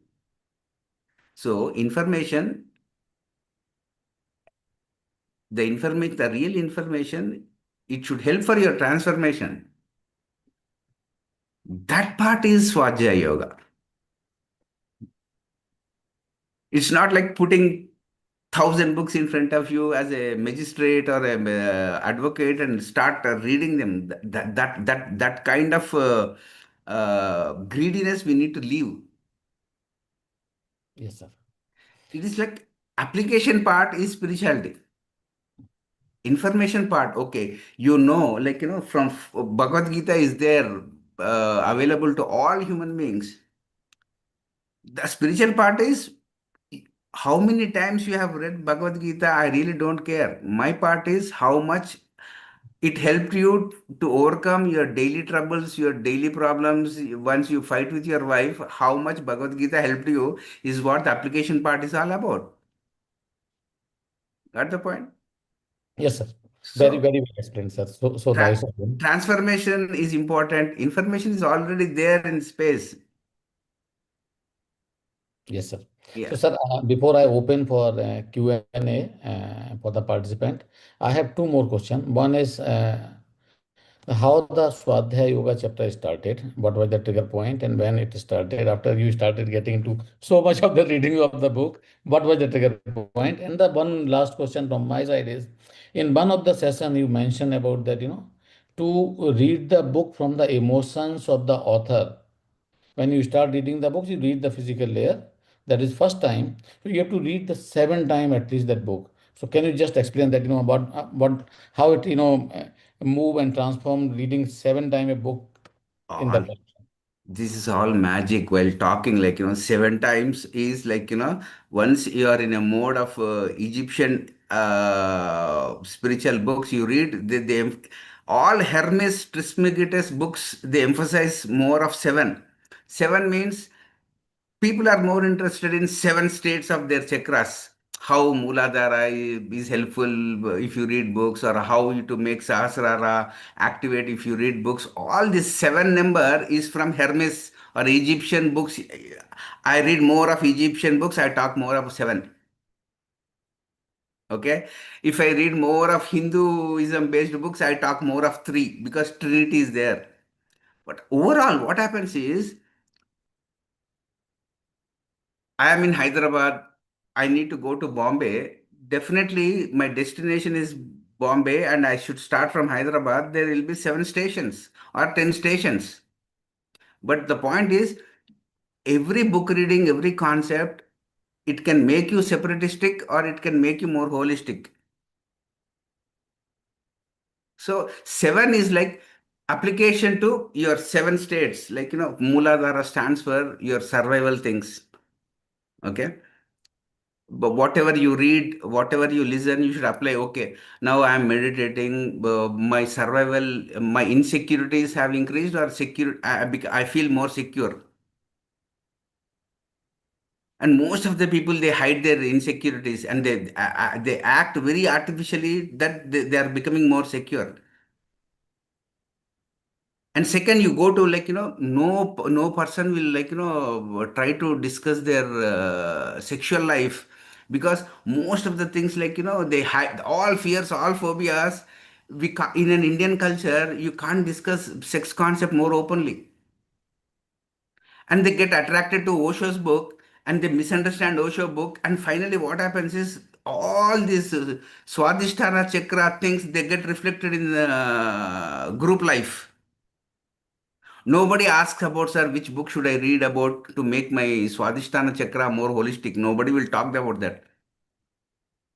So information, the real information, it should help for your transformation. That part is Swajaya Yoga. It's not like putting 1,000 books in front of you as a magistrate or a advocate and start reading them. That kind of greediness we need to leave. Yes, sir. It is like application part is spirituality. Information part, okay, like, from Bhagavad Gita is there, available to all human beings. The spiritual part is, how many times you have read Bhagavad Gita, I really don't care. My part is how much it helped you to overcome your daily troubles, your daily problems. Once you fight with your wife, how much Bhagavad Gita helped you is what the application part is all about. Got the point? Yes, sir. Very, So, very well explained, sir. So nice tra- of you. transformation is important. Information is already there in space. Yes, sir. So, Yeah. sir, before I open for Q&A for the participant, I have two more questions. One is how the Swadhyaya Yoga chapter started, what was the trigger point, and when it started, after you started getting into so much of the reading of the book, what was the trigger point? And the one last question from my side is, in one of the session you mentioned about that, to read the book from the emotions of the author. When you start reading the books, you read the physical layer. That is first time. So you have to read the 7 time at least that book. So can you just explain that, about what how it move and transform reading 7 time a book in the All first. this is all magic while talking, like, 7 times is like, once you are in a mode of Egyptian spiritual books you read, all Hermes Trismegistus books, they emphasize more of seven. Seven means people are more interested in 7 states of their chakras. How Muladhara is helpful if you read books, or how you to make Sahasrara activate if you read books. All this seven number is from Hermes or Egyptian books. I read more of Egyptian books, I talk more of seven. Okay. If I read more of Hinduism based books, I talk more of three, because Trinity is there. But overall, what happens is, I am in Hyderabad. I need to go to Bombay. Definitely, my destination is Bombay and I should start from Hyderabad, there will be 7 stations or 10 stations. But the point is, every book reading, every concept, it can make you separatistic or it can make you more holistic. So 7 is like application to your 7 states. Like, Mooladhara stands for your survival things. Okay. But whatever you read, whatever you listen, you should apply. Okay, now I am meditating. My survival, my insecurities have increased, or secure. I feel more secure. And most of the people, they hide their insecurities and they act very artificially that they are becoming more secure. And second, you go to, like, no person will, like, try to discuss their sexual life, because most of the things, like, they hide all fears, all phobias. In an Indian culture, you can't discuss sex concept more openly, and they get attracted to Osho's book and they misunderstand Osho book, and finally what happens is all these Swadhisthana chakra things, they get reflected in group life. Nobody asks about, sir, which book should I read about to make my Swadhisthana chakra more holistic. Nobody will talk about that.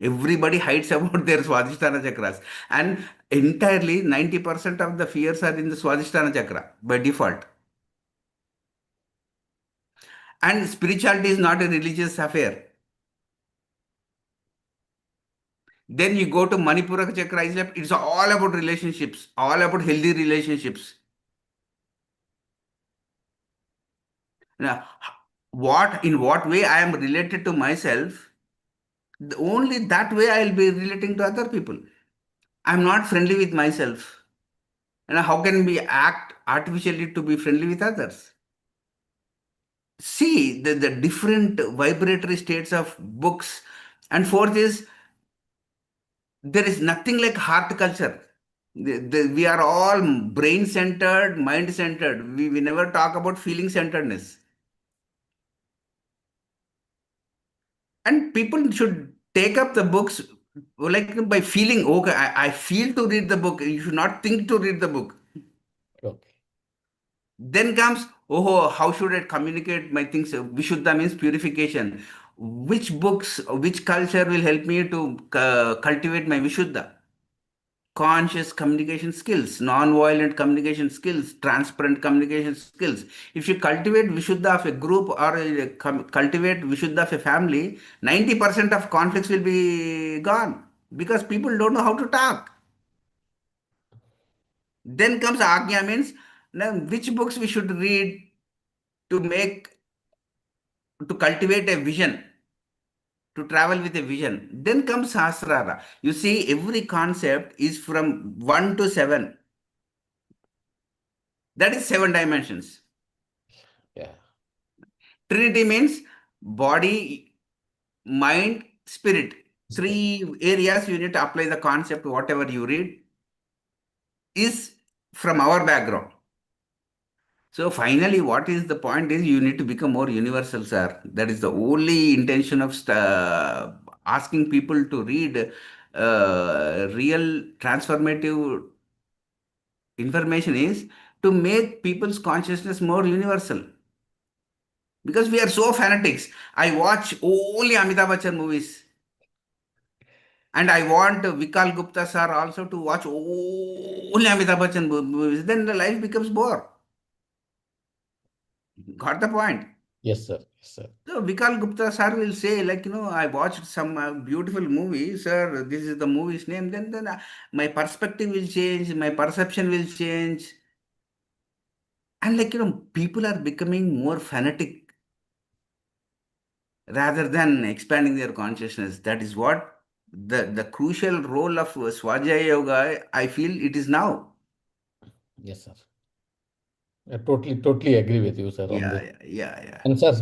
Everybody hides about their Swadhisthana chakras. And entirely 90% of the fears are in the Swadhisthana chakra by default. And spirituality is not a religious affair. Then you go to Manipura chakra, it's all about relationships, all about healthy relationships. Now, in what way I am related to myself, only that way I'll be relating to other people. I'm not friendly with myself. And how can we act artificially to be friendly with others? See the different vibratory states of books. And fourth is, there is nothing like heart culture. We are all brain centered, mind centered. We never talk about feeling centeredness. And people should take up the books like by feeling, okay, I feel to read the book. You should not think to read the book. Okay. Then comes, oh, how should I communicate my things? Vishuddha means purification. Which books, which culture will help me to cultivate my Vishuddha? Conscious communication skills, non-violent communication skills, transparent communication skills. If you cultivate Vishuddha of a group or cultivate Vishuddha of a family, 90% of conflicts will be gone because people don't know how to talk. Then comes Agnya means, now which books we should read to cultivate a vision, to travel with a vision. Then comes Sahasrara. You see, every concept is from 1 to 7. That is 7 dimensions. Yeah. Trinity means body, mind, spirit. Spirit. 3 areas you need to apply the concept, whatever you read is from our background. So finally, what is the point is, you need to become more universal, sir. That is the only intention of asking people to read real transformative information is to make people's consciousness more universal. Because we are so fanatics. I watch only Amitabh Bachchan movies. And I want Vikal Gupta sir also to watch only Amitabh Bachchan movies. Then the life becomes bore. Got the point? Yes, sir. Yes, sir. So Vikal Gupta sir will say, like, I watched some beautiful movie, sir. This is the movie's name. Then my perspective will change, my perception will change, and, like, people are becoming more fanatic rather than expanding their consciousness. That is what the crucial role of Swajaya Yoga. I feel it is now. Yes, sir. I totally agree with you, sir, on Yeah, this. yeah, yeah, yeah. And sir,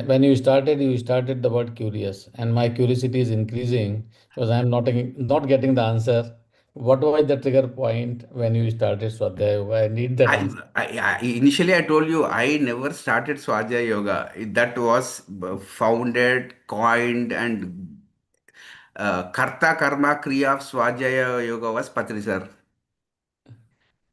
when you started the word curious, and my curiosity is increasing because I am not getting the answer. What was the trigger point when you started Swadhyaya? I need that answer. Initially I told you I never started Swajaya Yoga. That was founded, coined, and Karta Karma Kriya of Swajaya Yoga was Patri sir.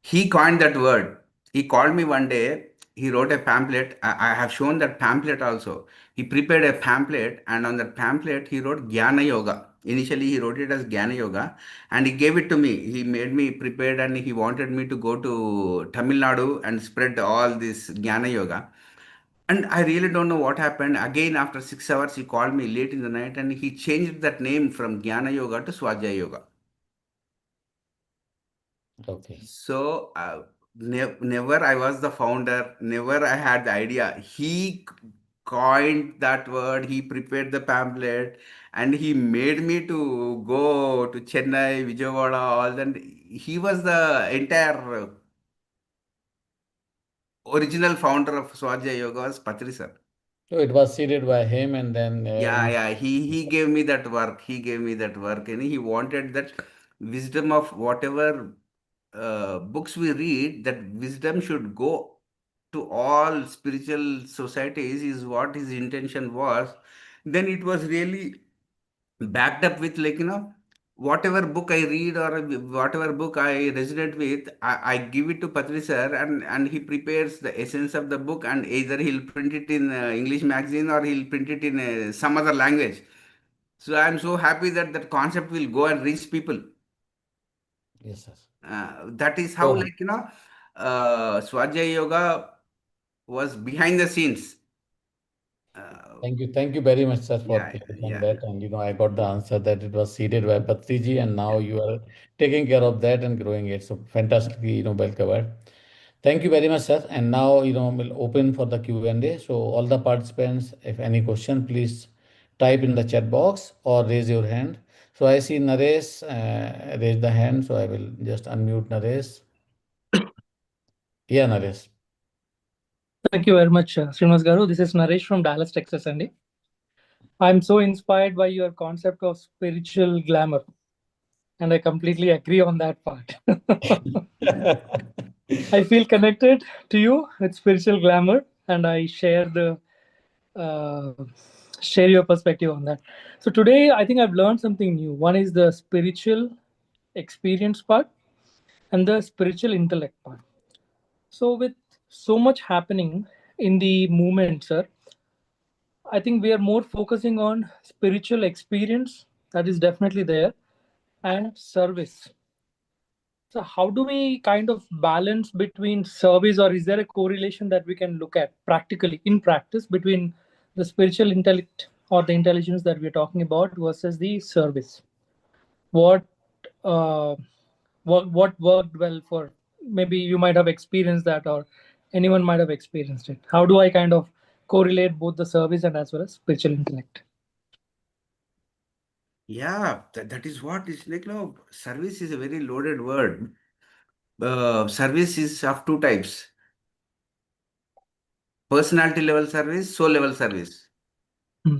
He coined that word. He called me one day. He wrote a pamphlet. I have shown that pamphlet also. He prepared a pamphlet, and on that pamphlet, he wrote Jnana Yoga. Initially, he wrote it as Jnana Yoga, and he gave it to me. He made me prepared, and he wanted me to go to Tamil Nadu and spread all this Jnana Yoga. And I really don't know what happened. Again, after 6 hours, he called me late in the night, and he changed that name from Jnana Yoga to Swajaya Yoga. Okay. So never I was the founder, never I had the idea. He coined that word, he prepared the pamphlet, and he made me to go to Chennai, Vijayawada, all that. He was the entire original founder of Swajaya Yoga was Patri sir. So it was seeded by him, and then Yeah, yeah. He gave me that work. He gave me that work, and he wanted that wisdom of whatever books we read. That wisdom should go to all spiritual societies. Is what his intention was. Then it was really backed up with, like, whatever book I read or whatever book I resonate with, I give it to Patri sir, and he prepares the essence of the book, and either he'll print it in English magazine or he'll print it in some other language. So I'm so happy that that concept will go and reach people. yes, yes. That is how, So like, Swajaya Yoga was behind the scenes. thank you very much, sir, for Yeah, clarifying yeah. that. And I got the answer that it was seeded by Patriji, and now Yeah. you are taking care of that and growing it. So fantastically, well covered. Thank you very much, sir. And now, we'll open for the Q&A. So all the participants, if any question, please type in the chat box or raise your hand. So I see Naresh raise the hand, so I will just unmute Naresh. Yeah, Naresh. Thank you very much, Srinivas Garu. This is Naresh from Dallas, Texas, Andy. I'm so inspired by your concept of spiritual glamour, and I completely agree on that part. I feel connected to you with spiritual glamour, and I uh, share your perspective on that. So today, I think I've learned something new. One is the spiritual experience part, and the spiritual intellect part. So with so much happening in the movement, sir, I think we are more focusing on spiritual experience, that is definitely there, and service. So how do we kind of balance between service, or is there a correlation that we can look at practically in practice between the spiritual intellect or the intelligence that we're talking about versus the service? What uh, what worked well for, maybe you might have experienced that, or anyone might have experienced it. How do I kind of correlate both the service and as well as spiritual intellect? Yeah, that is what is like, service is a very loaded word. Service is of two types: personality level service, soul level service. Hmm.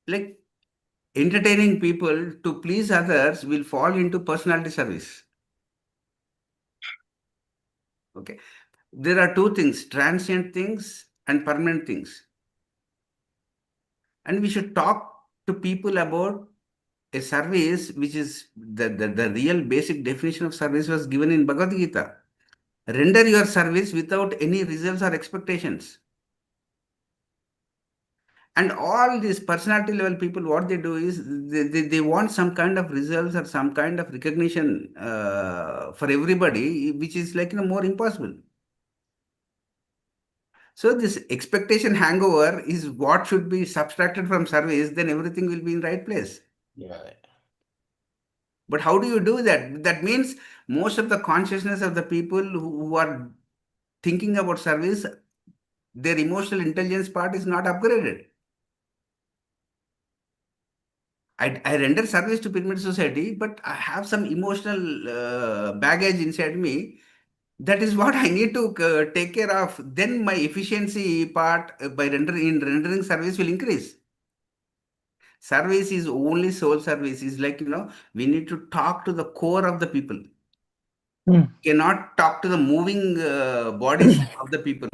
Like, entertaining people to please others will fall into personality service. Okay. There are two things: transient things and permanent things. And we should talk to people about a service which is the real basic definition of service was given in Bhagavad Gita. Render your service without any results or expectations. And all these personality level people, what they do is they want some kind of results or some kind of recognition for everybody, which is, like, more impossible. So this expectation hangover is what should be subtracted from service, then everything will be in right place. Yeah. But how do you do that? That means most of the consciousness of the people who are thinking about service, their emotional intelligence part is not upgraded. I render service to pyramid society, but I have some emotional baggage inside me. That is what I need to take care of. Then my efficiency part by rendering service will increase. Service is only soul service. Is like, we need to talk to the core of the people. Hmm. Cannot talk to the moving bodies of the people.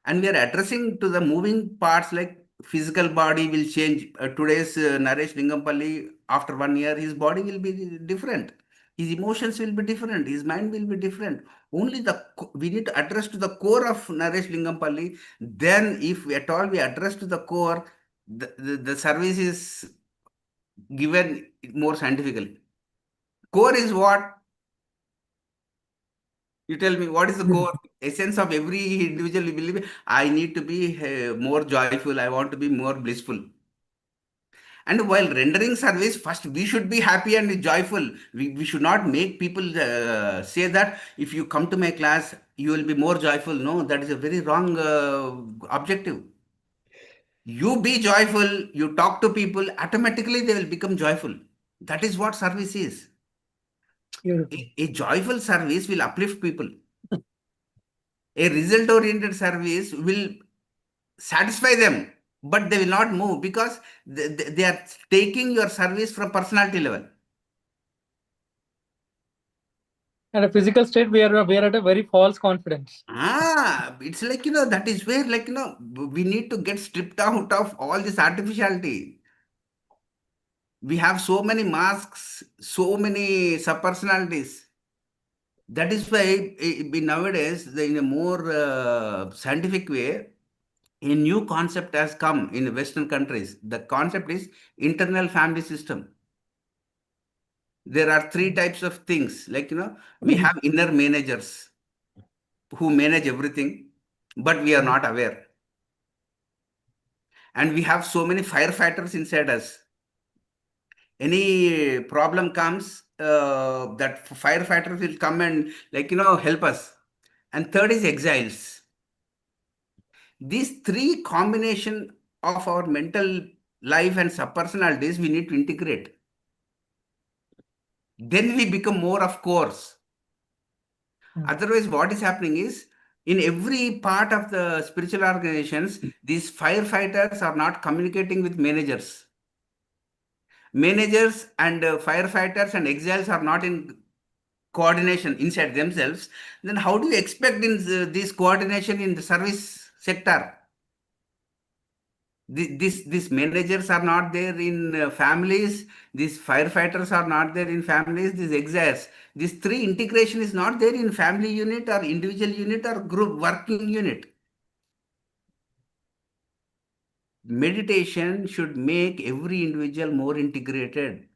And we are addressing to the moving parts, like physical body will change. Today's Naresh Lingampalli, after 1 year, his body will be different. His emotions will be different. His mind will be different. Only we need to address to the core of Naresh Lingampalli. Then, if at all we address to the core, the service is given more scientifically. Core is what? You tell me, what is the core essence of every individual? Believe I need to be more joyful. I want to be more blissful. And while rendering service, first we should be happy and joyful. We should not make people say that if you come to my class, you will be more joyful. No, that is a very wrong objective. You be joyful, you talk to people, automatically they will become joyful. That is what service is. Beautiful. A joyful service will uplift people. A result oriented service will satisfy them, but they will not move because they are taking your service from personality level. At a physical state, we are at a very false confidence. It's like, that is where, like, we need to get stripped out of all this artificiality. We have so many masks, so many subpersonalities. That is why nowadays, in a more scientific way, a new concept has come in Western countries. The concept is internal family system. There are three types of things. Like, we have inner managers who manage everything, but we are not aware. And we have so many firefighters inside us. Any problem comes, that firefighters will come and, like, help us. And third is exiles. These three combination of our mental life and subpersonalities we need to integrate. Then we become more of course. Otherwise, what is happening is, in every part of the spiritual organizations, these firefighters are not communicating with managers. Managers and firefighters and exiles are not in coordination inside themselves. Then how do you expect in this coordination in the service sector? These managers are not there in families. These firefighters are not there in families. These exiles. These three integration is not there in family unit or individual unit or group working unit. Meditation should make every individual more integrated.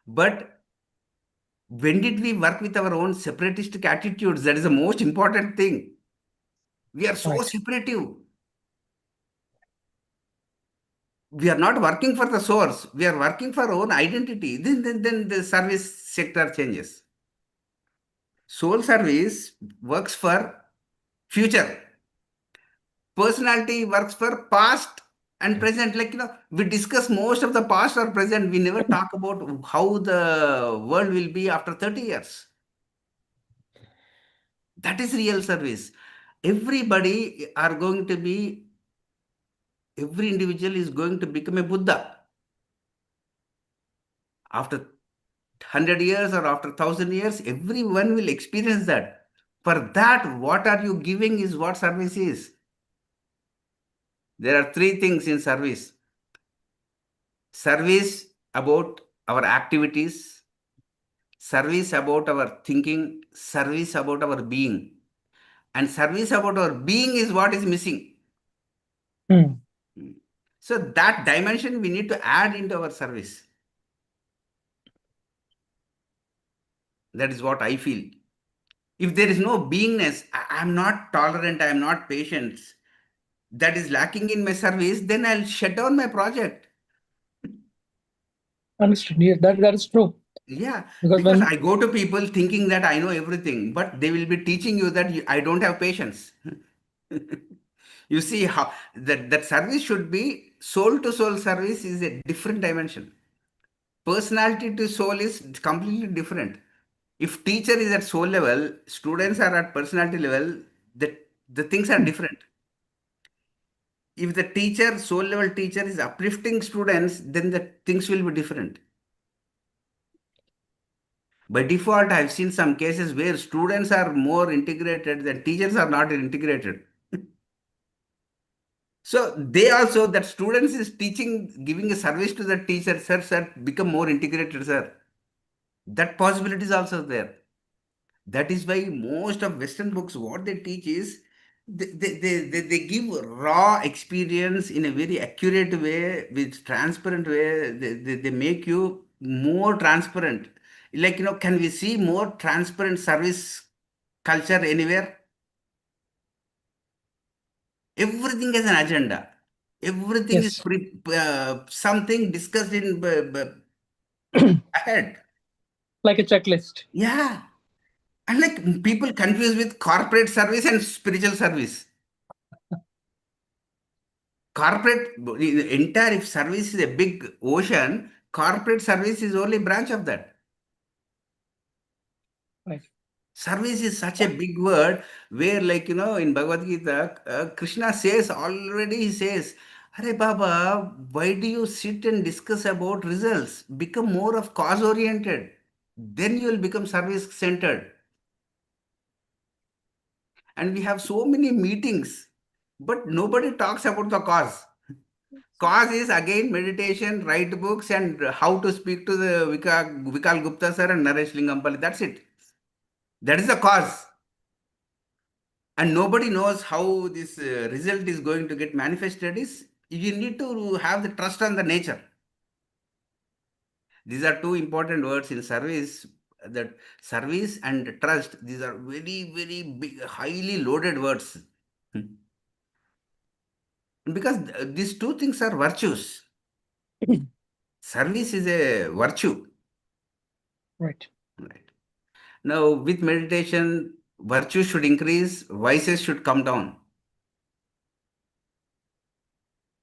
But when did we work with our own separatistic attitudes? That is the most important thing. We are so Right. separative. We are not working for the source. We are working for our own identity. Then the service sector changes. Soul service works for future. Personality works for past and present. Like, we discuss most of the past or present. We never talk about how the world will be after 30 years. That is real service. Everybody are going to be, every individual is going to become a Buddha. After 100 years or after 1,000 years, everyone will experience that. For that, what are you giving is what service is. There are three things in service. Service about our activities, service about our thinking, service about our being. And service about our being is what is missing. Hmm. So that dimension we need to add into our service. That is what I feel. If there is no beingness, I'm not tolerant, I'm not patient, that is lacking in my service, then I'll shut down my project. Understood. Yeah, that is true. Yeah, Because because when I go to people thinking that I know everything, but they will be teaching you that I don't have patience. You see how that service should be soul to soul service is a different dimension. Personality to soul is completely different. If teacher is at soul level, students are at personality level, the things are different. If the teacher, soul level teacher is uplifting students, then the things will be different. By default, I've seen some cases where students are more integrated than teachers are not integrated. So they also, that students is teaching, giving a service to the teacher, sir, become more integrated, sir. That possibility is also there. That is why most of Western books, what they teach is they give raw experience in a very accurate way, with transparent way. They make you more transparent. Like, can we see more transparent service culture anywhere? Everything has an agenda. Everything is Yes. something discussed in ahead. Like a checklist. Yeah. And like people confuse with corporate service and spiritual service. Corporate, the entire, if service is a big ocean, corporate service is only branch of that. Right. Service is such a big word where, like, in Bhagavad Gita, Krishna says already, he says, Hare Baba, why do you sit and discuss about results? Become more of cause oriented. Then you will become service centered. And we have so many meetings, but nobody talks about the cause. Cause is again meditation, write books, and how to speak to the Vikal Gupta sir and Naresh Lingampalli. That's it. That is the cause. And nobody knows how this result is going to get manifested. Is you need to have the trust on the nature. These are two important words in service. That service and trust, these are very, very big, highly loaded words. Because these two things are virtues. Service is a virtue. Right. Right. Now, with meditation, virtue should increase, vices should come down.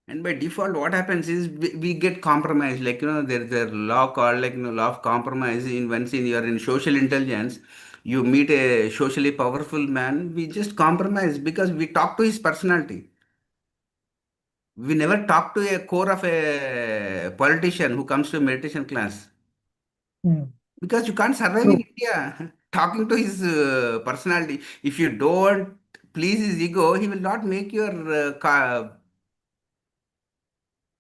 And by default, what happens is we get compromised. Like, there's a law called, like, law of compromise. Once you are in social intelligence, you meet a socially powerful man, we just compromise because we talk to his personality. We never talk to a core of a politician who comes to a meditation class. Hmm. Because you can't survive in True. India talking to his personality. If you don't please his ego, he will not make your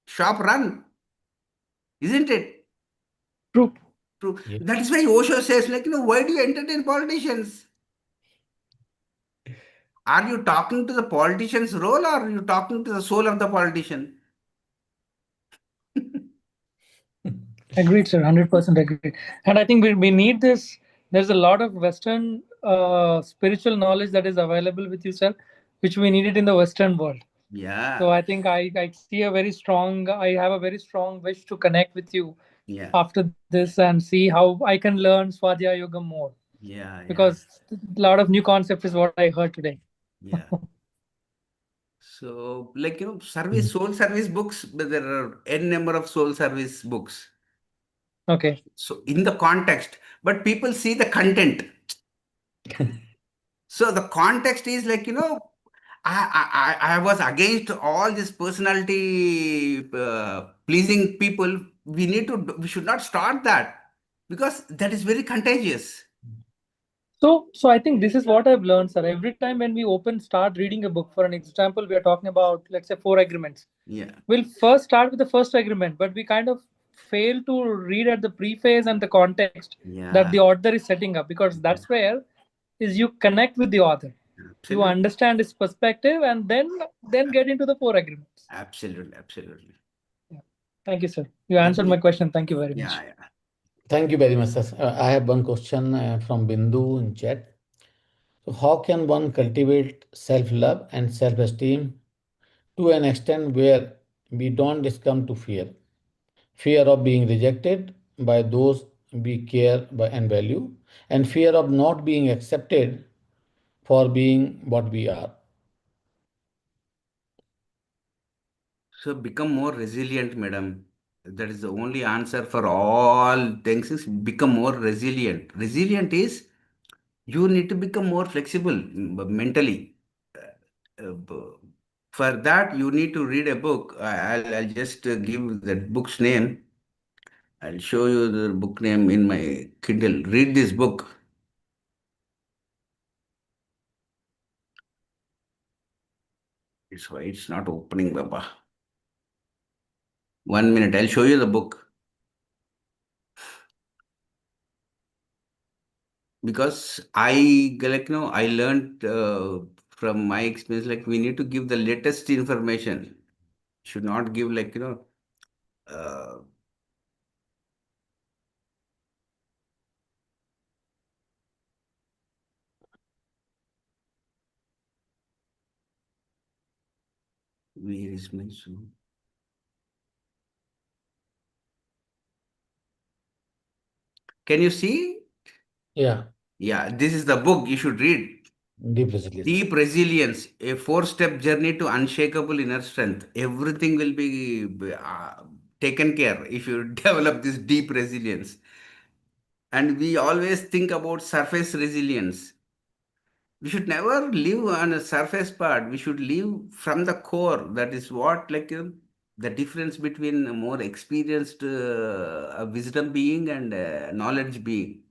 shop run, isn't it? True. True. Yeah. That is why Osho says, like, why do you entertain politicians? Are you talking to the politician's role, or are you talking to the soul of the politician? Agreed, sir. 100% agreed. And I think we need this. There's a lot of Western spiritual knowledge that is available with you, sir, which we needed in the Western world. So Yeah, I think I see a very strong, I have a very strong wish to connect with you yeah, after this and see how I can learn Swadhyaya Yoga more. yeah, yeah, Because a lot of new concept is what I heard today. yeah. So, like, service, soul service books, but there are n number of soul service books. Okay. So, in the context, but people see the content. So, the context is like, I was against all this personality pleasing people. We should not start that because that is very contagious. So I think this is what I've learned, sir. Every time when we start reading a book, for an example, we are talking about, let's say, four agreements. Yeah, We'll first start with the first agreement, but we kind of fail to read at the preface and the context that yeah, the author is setting up, because that's where is you connect with the author, you absolutely, understand his perspective, and then get into the four agreements. absolutely, absolutely. Yeah. Thank you, sir. You That answered is, my question. Thank you very much. yeah, yeah. Thank you very much, sir. I have one question from Bindu in chat. So, how can one cultivate self-love and self-esteem to an extent where we don't succumb to fear? Fear of being rejected by those we care by and value, and fear of not being accepted for being what we are. So become more resilient, madam. That is the only answer for all things is become more resilient. Resilient is you need to become more flexible mentally. For that, you need to read a book. I'll just give that book's name. I'll show you the book name in my Kindle. Read this book. It's why it's not opening, Baba. 1 minute, I'll show you the book. Because I learned from my experience, like we need to give the latest information. Should not give uh, where is my Zoom? Can you see? Yeah, Yeah, this is the book you should read. deep resilience. Deep resilience, a four-step journey to unshakable inner strength. Everything will be taken care if you develop this deep resilience. And we always think about surface resilience. We should never live on a surface part. We should live from the core. That is what, the difference between a more experienced a wisdom being and a knowledge being.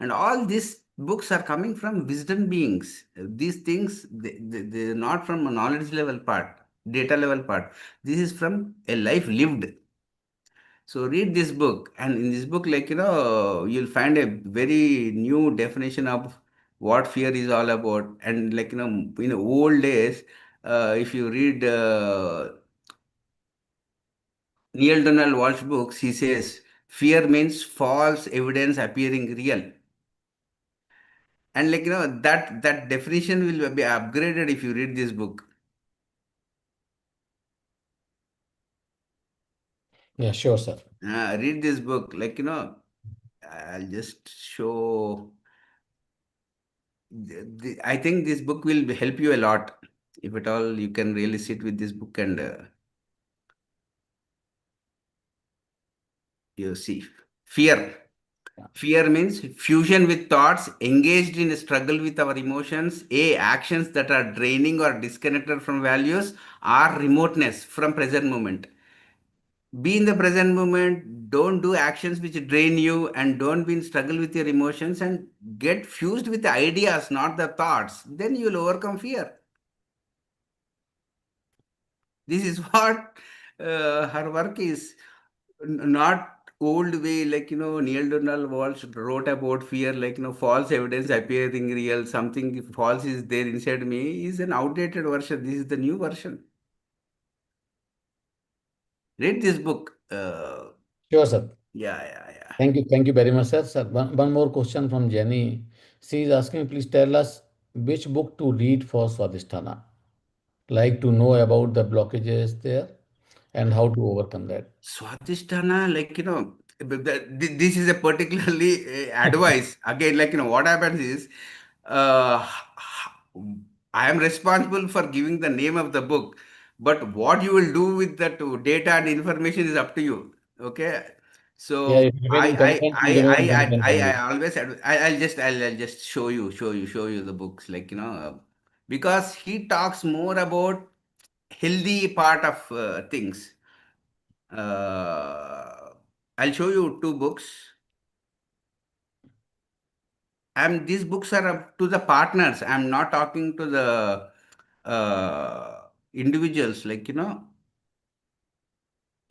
And all these books are coming from wisdom beings. These things, they're not from a knowledge level part, data level part. This is from a life lived. So read this book, and in this book, you'll find a very new definition of what fear is all about. And in the old days, if you read Neil Donald Walsh books, he says fear means false evidence appearing real. And that definition will be upgraded if you read this book. Yeah, sure, sir. Read this book, I'll just show. I think this book will help you a lot. If at all you can really sit with this book and you see. Fear. Yeah. Fear means fusion with thoughts, engaged in a struggle with our emotions, A, actions that are draining or disconnected from values, or remoteness from present moment. Be in the present moment, don't do actions which drain you, and don't be in struggle with your emotions, and get fused with the ideas, not the thoughts. Then you'll overcome fear. This is what her work is. Not old way, Neil Donald Walsh wrote about fear, false evidence appearing real, something false is there inside me, is an outdated version. This is the new version. Read this book. Sure, sir. Yeah. Thank you very much, sir. Sir, one more question from Jenny. She is asking, please tell us which book to read for Swadhisthana. Like to know about the blockages there and how to overcome that. Swadhisthana, this is a particularly advice. Again, what happens is, uh, I am responsible for giving the name of the book, but what you will do with that data and information is up to you. Okay. Yeah, So if you remaining content, you remain content only. I always I'll just show you the books, because he talks more about healthy part of things. Uh, I'll show you two books. These books are up to the partners. I'm not talking to the individuals.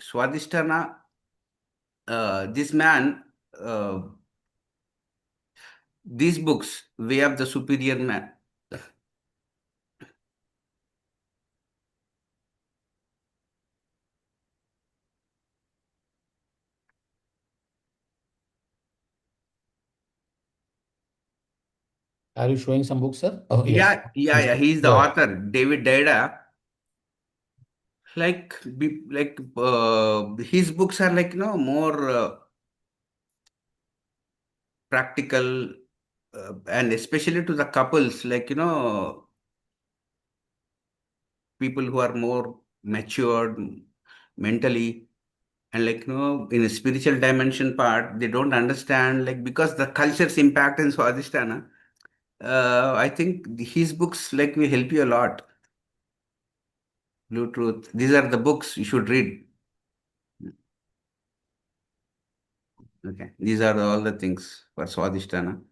Swadhisthana. This man. These books, Way of the Superior Man. Are you showing some books, sir? Oh, yes. Yeah. He's the Go ahead. author, David Dida. His books are more practical, and especially to the couples, people who are more matured mentally, and in a spiritual dimension part, they don't understand, because the culture's impact in Swadhisthana. I think his books will help you a lot. Blue Truth. These are the books you should read. Okay, these are all the things for Swadhisthana.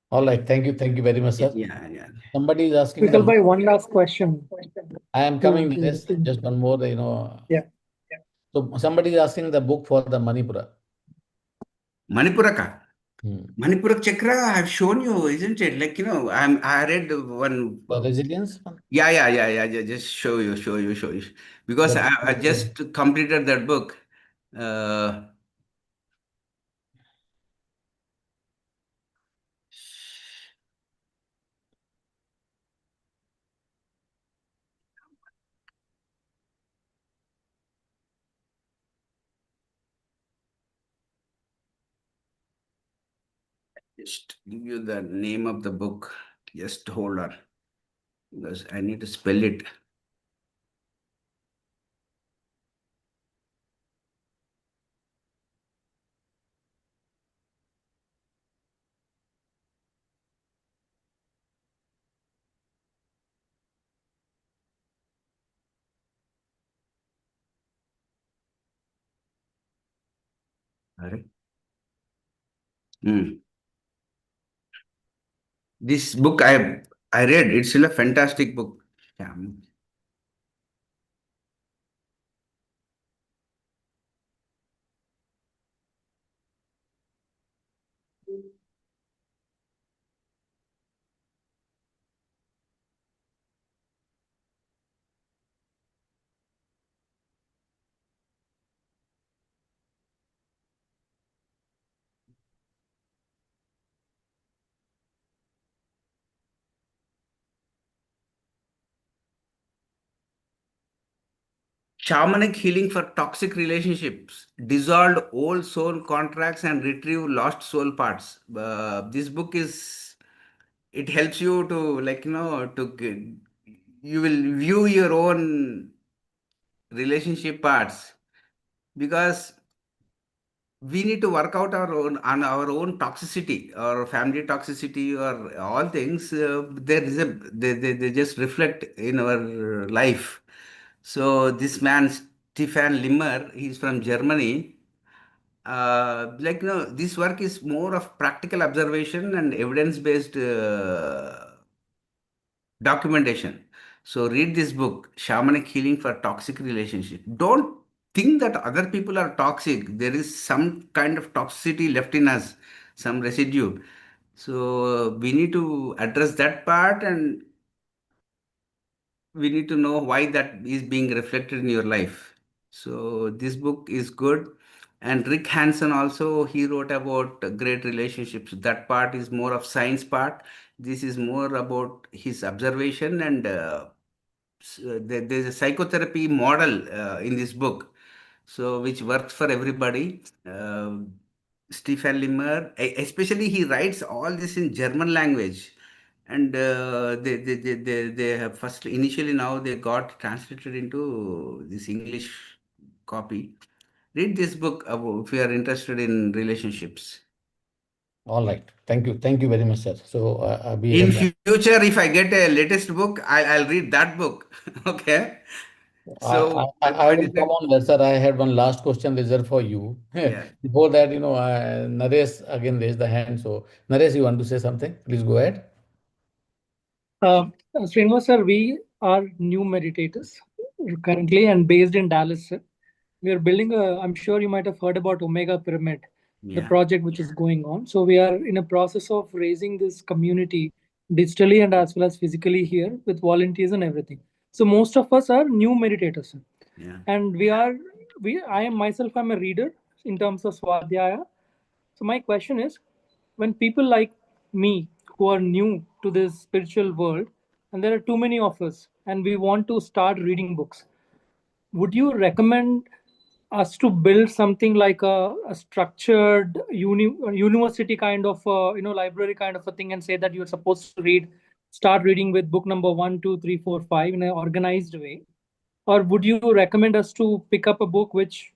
All right. Thank you very much, sir. Yeah, yeah. Somebody is asking the Vikal book. bhai, one last question I am coming to to this. Just one more, you know. yeah. So somebody is asking the book for the Manipura. Manipuraka. Hmm. Manipurak Chakra, I've shown you, isn't it? Like, I read one. The resilience one. Yeah. Just show you. Because The I just completed that book. Uh, just give you the name of the book. Just hold on. Because I need to spell it. Sorry. Hmm. This book I read. It's still a fantastic book. Yeah. Shamanic healing for toxic relationships, dissolved old soul contracts and retrieve lost soul parts. This book it helps you to you will view your own relationship parts because we need to work out our own toxicity or family toxicity or all things. There is a they just reflect in our life. So this man Stefan Limmer, he's from Germany. This work is more of practical observation and evidence based documentation. So read this book, Shamanic Healing for Toxic Relationship. Don't think that other people are toxic. There is some kind of toxicity left in us, some residue. So we need to address that part, and we need to know why that is being reflected in your life. So this book is good. And Rick Hansen also, he wrote about great relationships. That part is more of science part. This is more about his observation, and there's a psychotherapy model in this book, so which works for everybody. Stefan Limmer, especially he writes all this in German language, and they have first initially now they got translated into this English copy. Read this book if you are interested in relationships. All right. Thank you very much, sir. So we In have future, if I get a latest book, I'll read that book. Okay. So my I point will is come that, on that, sir. I had one last question reserved for you. yeah. Before that, Naresh again raised the hand. So, Naresh, you want to say something? Please go ahead. Srinivas sir, we are new meditators currently and based in Dallas, sir. We are building a, I'm sure you might have heard about Omega Pyramid, the Yeah. project which is going on. So we are in a process of raising this community digitally and as well as physically here with volunteers and everything. So most of us are new meditators, sir. Yeah. And I am myself, I'm a reader in terms of Swadhyaya. So my question is, when people like me who are new to this spiritual world, and there are too many of us, and we want to start reading books, would you recommend us to build something like a structured university kind of library kind of a thing, and say that you're supposed to start reading with book number 1, 2, 3, 4, 5 in an organized way? Or would you recommend us to pick up a book which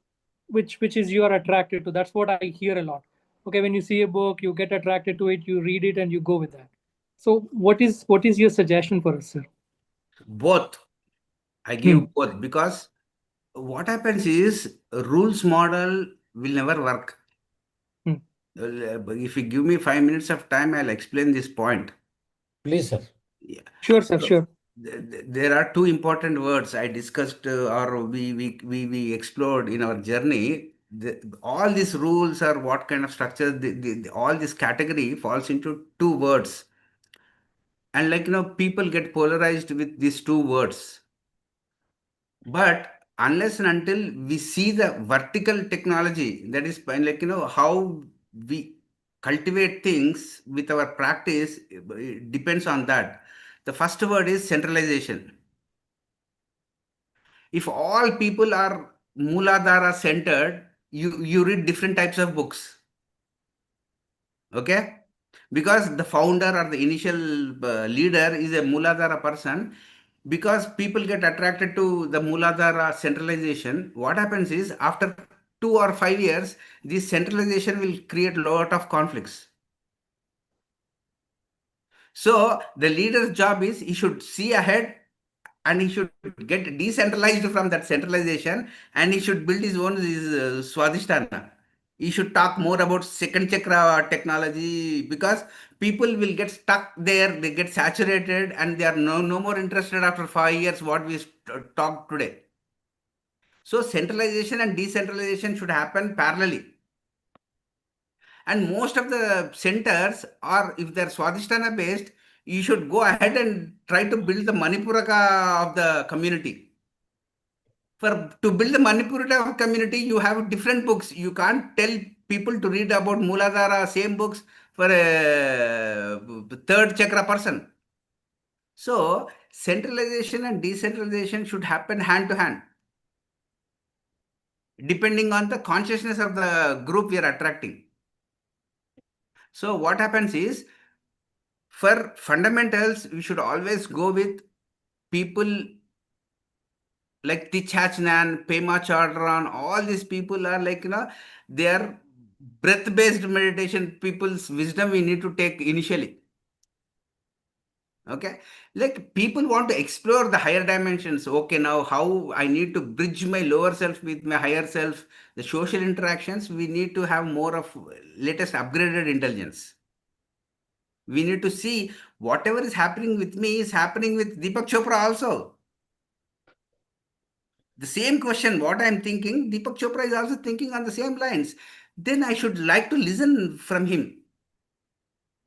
is you are attracted to? That's what I hear a lot. Okay, when you see a book, you get attracted to it, you read it, and you go with that. So what is your suggestion for us, sir? Both. I Hmm. give both because what happens is rules model will never work. Hmm. If you give me 5 minutes of time, I'll explain this point. Please, sir. Yeah. Sure, sir, So sure. there are two important words I discussed, or we explored in our journey. All these rules or what kind of structure, all this category falls into two words. And people get polarized with these two words. But unless and until we see the vertical technology, that is how we cultivate things with our practice, it depends on that. The first word is centralization. If all people are Mooladhara centered, you read different types of books. Okay? Because the founder or the initial leader is a Mooladhara person, because people get attracted to the Mooladhara centralization, what happens is after 2 or 5 years, this centralization will create a lot of conflicts. So the leader's job is he should see ahead and he should get decentralized from that centralization, and he should build his own Swadhisthana. He should talk more about second chakra technology, because people will get stuck there, they get saturated, and they are no more interested after 5 years what we talk today. So centralization and decentralization should happen parallelly. And most of the centers, or if they're Swadhisthana based, you should go ahead and try to build the Manipuraka of the community. For to build the Manipuraka community, you have different books. You can't tell people to read about Mooladhara, same books for a third chakra person. So centralization and decentralization should happen hand to hand, depending on the consciousness of the group we are attracting. So what happens is, for fundamentals, we should always go with people like Tichachnan, Pema Chodron. All these people are they are breath-based meditation. People's wisdom we need to take initially. Okay, like people want to explore the higher dimensions. Okay, now how I need to bridge my lower self with my higher self, the social interactions, we need to have more of latest upgraded intelligence. We need to see whatever is happening with me is happening with Deepak Chopra also. The same question, what I'm thinking, Deepak Chopra is also thinking on the same lines. Then I should like to listen from him.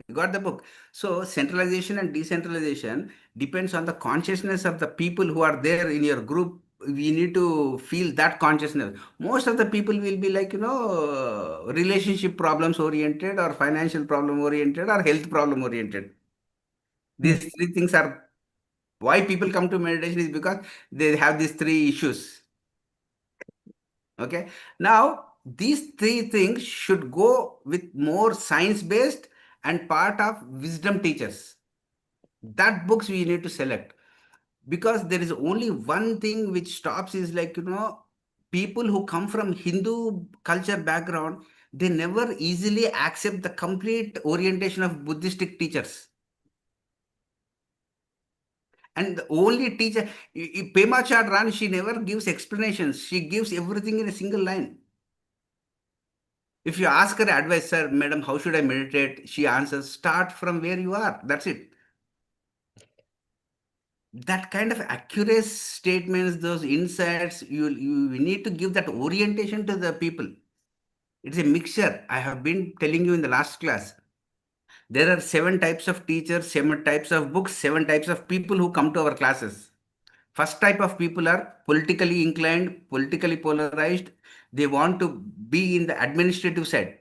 You got the book. So centralization and decentralization depends on the consciousness of the people who are there in your group. We need to feel that consciousness. Most of the people will be relationship problems oriented, or financial problem oriented, or health problem oriented. These three things are why people come to meditation, is because they have these three issues. Okay. Now, these three things should go with more science-based and part of wisdom teachers. That books we need to select, because there is only one thing which stops is people who come from Hindu culture background, they never easily accept the complete orientation of Buddhistic teachers. And the only teacher, Pema Chodron, she never gives explanations. She gives everything in a single line. If you ask her advice, sir, madam, how should I meditate? She answers, start from where you are. That's it. That kind of accurate statements, those insights, you need to give that orientation to the people. It's a mixture. I have been telling you in the last class. There are 7 types of teachers, 7 types of books, 7 types of people who come to our classes. First type of people are politically inclined, politically polarized. They want to be in the administrative side.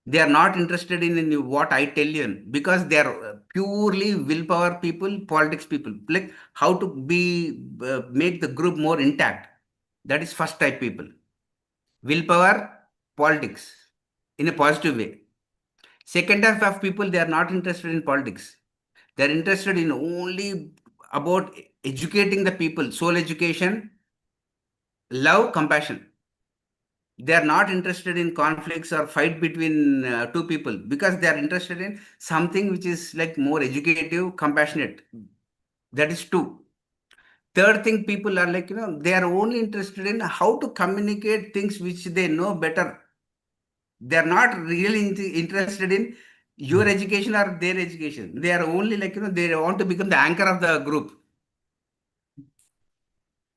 They are not interested in what I tell you, because they are purely willpower people, politics people. Like how to be make the group more intact. That is first type people. Willpower, politics in a positive way. Second type of people, they are not interested in politics. They are interested in only about educating the people, soul education, love, compassion. They are not interested in conflicts or fight between two people, because they are interested in something which is like more educative, compassionate. That is two. Third thing, people are they are only interested in how to communicate things which they know better. They are not really interested in your education or their education. They are only like, they want to become the anchor of the group.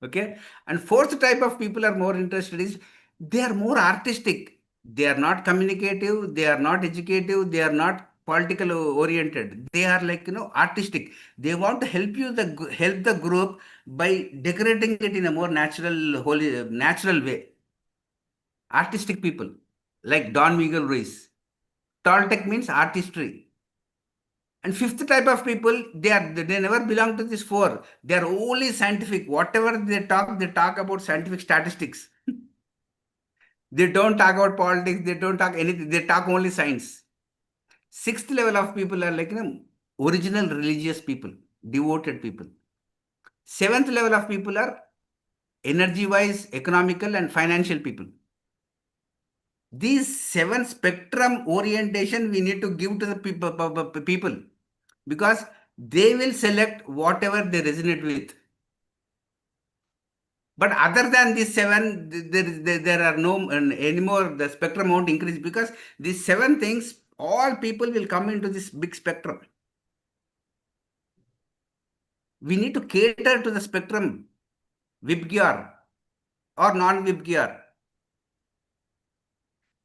Okay. And fourth type of people are more interested is they are more artistic. They are not communicative. They are not educative. They are not political oriented. They are like, artistic. They want to help help the group by decorating it in a more natural, holy, natural way. Artistic people like Don Miguel Ruiz. Toltec means artistry. And fifth type of people, they never belong to this four. They are only scientific. Whatever they talk about scientific statistics. They don't talk about politics, they don't talk anything, they talk only science. Sixth level of people are like original religious people, devoted people. Seventh level of people are energy wise, economical, and financial people. These seven spectrum orientation we need to give to the people because they will select whatever they resonate with. But other than these seven, there are no anymore. The spectrum won't increase because these seven things, all people will come into this big spectrum. We need to cater to the spectrum, Vibgyor or non-Vibgyor.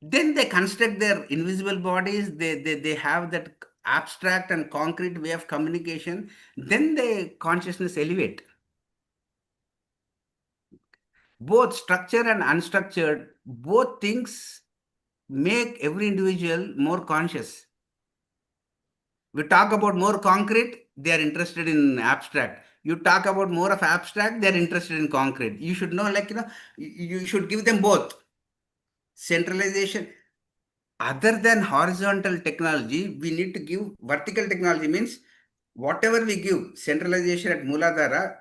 Then they construct their invisible bodies. They have that abstract and concrete way of communication. Then the consciousness elevate. Both structure and unstructured, both things make every individual more conscious. We talk about more concrete, they are interested in abstract. You talk about more of abstract, they are interested in concrete. You should know, like, you should give them both. Centralization. Other than horizontal technology, we need to give vertical technology, means whatever we give, centralization at Mooladhara,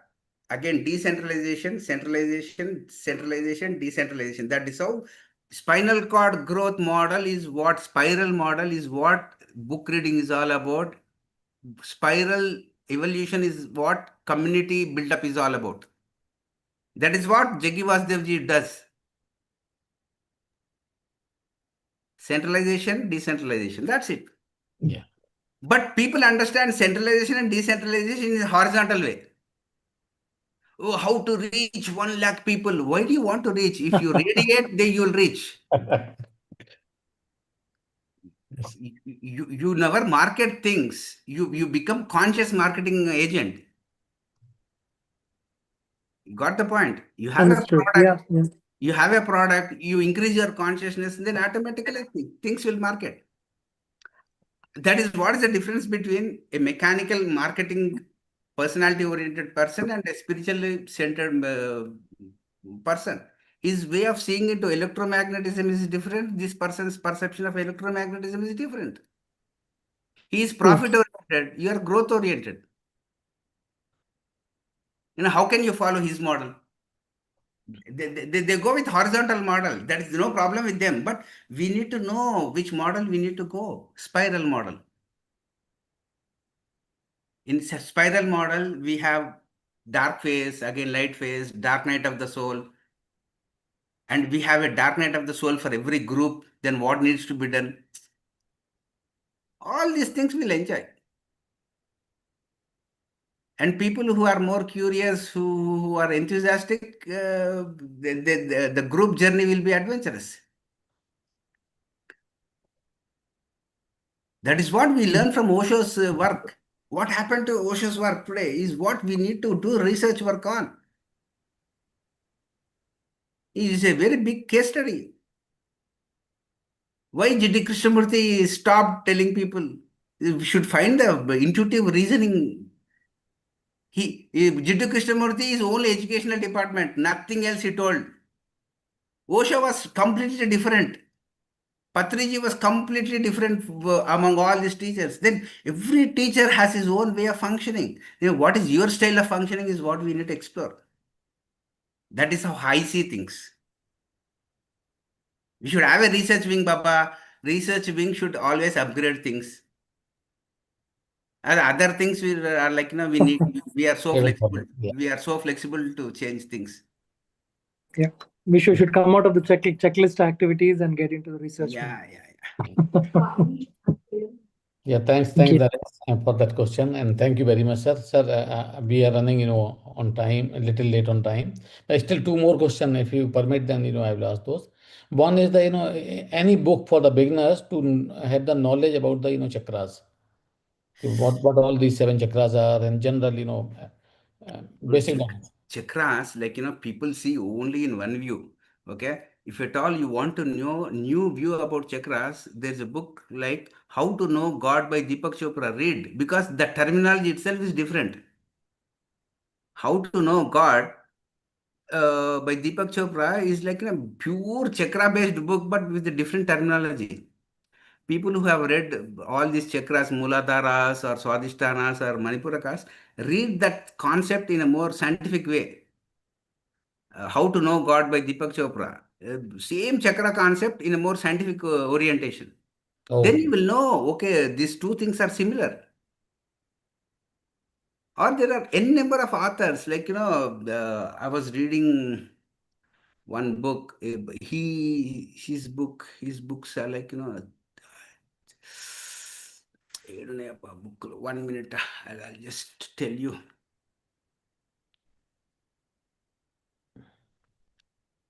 again decentralization, centralization, centralization, decentralization. That is how spinal cord growth model is what, spiral model is what book reading is all about. Spiral evolution is what community build-up is all about. That is what Jaggi Vasudevji does. Centralization, decentralization. That's it. Yeah. But people understand centralization and decentralization in a horizontal way. Oh, how to reach 1 lakh people? Why do you want to reach? If you radiate, then you will reach. Yes. You never market things. You become conscious marketing agent. Got the point? You have a Understood. product. Yeah. You have a product. You increase your consciousness, then automatically things will market. That is what is the difference between a mechanical marketing personality oriented person and a spiritually centered person. His way of seeing into electromagnetism is different. This person's perception of electromagnetism is different. He is True. profit oriented, you are growth oriented. How can you follow his model? They go with horizontal model. There is no problem with them, but we need to know which model we need to go. Spiral model. In spiral model, we have dark phase, again light phase, dark night of the soul. And we have a dark night of the soul for every group. Then what needs to be done? All these things we'll enjoy. And people who are more curious, who are enthusiastic, the group journey will be adventurous. That is what we learn from Osho's work. What happened to Osho's work today is what we need to do research work on. It is a very big case study. Why G.D. Krishnamurti stopped telling people? We should find the intuitive reasoning. G.D. Krishnamurti is only educational department, nothing else he told. Osho was completely different. Patriji was completely different among all these teachers. Then every teacher has his own way of functioning. What is your style of functioning is what we need to explore. That is how I see things. We should have a research wing, Baba. Research wing should always upgrade things. And other things we are like, we are so Even flexible. further. Yeah. We are so flexible to change things. Yeah. Mishu should come out of the checklist activities and get into the research mode. Yeah. Yeah, thanks, Thank you. Alex, for that question, and thank you very much, sir. Sir, we are running, on time, a little late on time. But still, two more questions, if you permit, then I will ask those. One is the, any book for the beginners to have the knowledge about the, chakras. Okay, what all these seven chakras are, in general, basic knowledge. Chakras, people see only in one view. Okay. If at all you want to know new view about chakras, there's a book like How to Know God by Deepak Chopra. Read, because the terminology itself is different. How to Know God by Deepak Chopra is like a pure chakra based book, but with a different terminology. People who have read all these chakras, Muladharas or Swadhisthhanas or Manipurakas, read that concept in a more scientific way. How to Know God by Deepak Chopra. Same chakra concept in a more scientific orientation. Then Okay. you will know, okay, these two things are similar. Or there are n number of authors, I was reading one book. His books are book. 1 minute, I'll just tell you.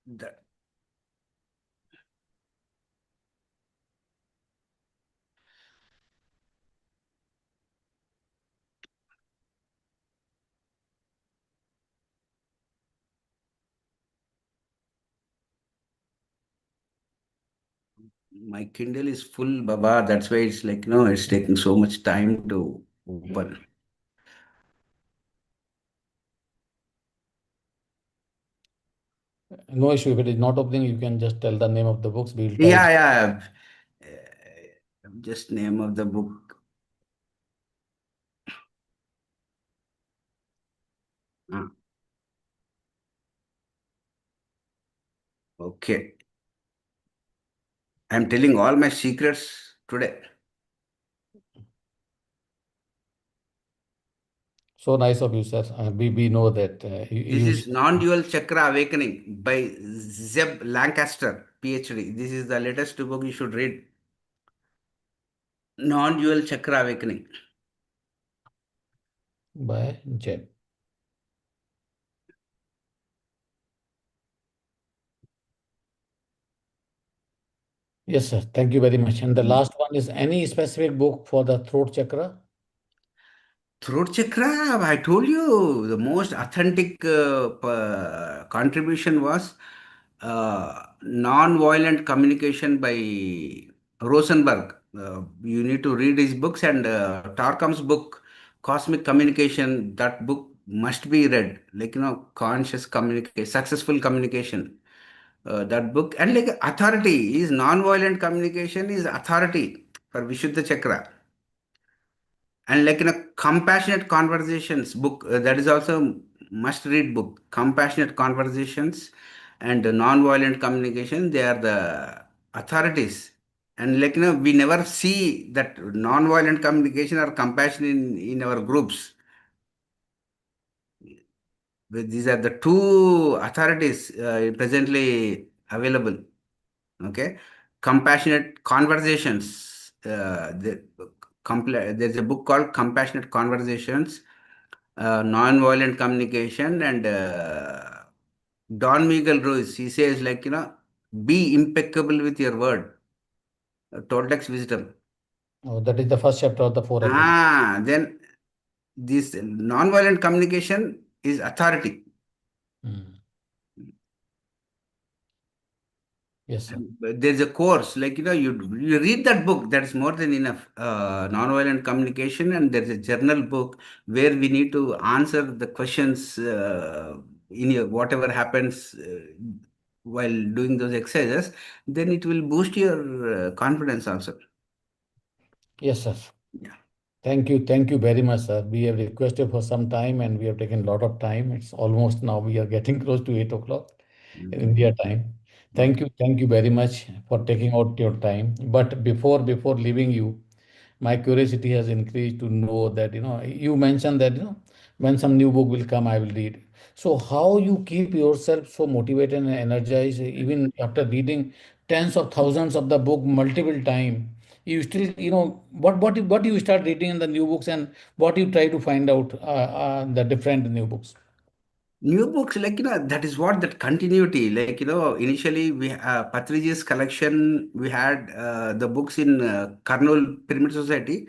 That my Kindle is full, Baba. That's why it's it's taking so much time to open. No issue. If it is not opening, you can just tell the name of the books. We will try. Yeah. Just name of the book. Okay. I'm telling all my secrets today. So nice of you, sir. We know that This you. is Non-Dual Chakra Awakening by Zeb Lancaster, PhD. This is the latest book you should read. Non-Dual Chakra Awakening. By Jeb. Yes, sir. Thank you very much. And the last one is any specific book for the throat chakra? Throat chakra, I told you the most authentic contribution was Non-Violent Communication by Rosenberg. You need to read his books, and Tarkam's book, Cosmic Communication, that book must be read. Conscious communication, successful communication. That book, and authority is non-violent communication is authority for Vishuddha Chakra. And compassionate conversations book, that is also must read book. Compassionate conversations and non-violent communication, they are the authorities. And we never see that non-violent communication or compassion in our groups. These are the two authorities presently available. Okay. Compassionate conversations, there's a book called Compassionate Conversations, Non-Violent Communication, and Don Miguel Ruiz, he says be impeccable with your word. Toltec's wisdom. Oh, that is the first chapter of the four agreements. Then this non-violent communication is authority. Mm. Yes, sir. There's a course, you read that book, that's more than enough. Nonviolent communication, and there's a journal book where we need to answer the questions in your whatever happens while doing those exercises. Then it will boost your confidence also. Yes, sir. Yeah. Thank you very much, sir. We have requested for some time and we have taken a lot of time. It's almost now we are getting close to 8 o'clock in India time. Thank you very much for taking out your time. But before leaving you, my curiosity has increased to know that you mentioned that when some new book will come, I will read. So how you keep yourself so motivated and energized even after reading tens of thousands of the book multiple time? You still, what you start reading in the new books and what you try to find out the different new books. New books, that is what that continuity. Initially we Patriji's collection. We had the books in Karnool Pyramid Society.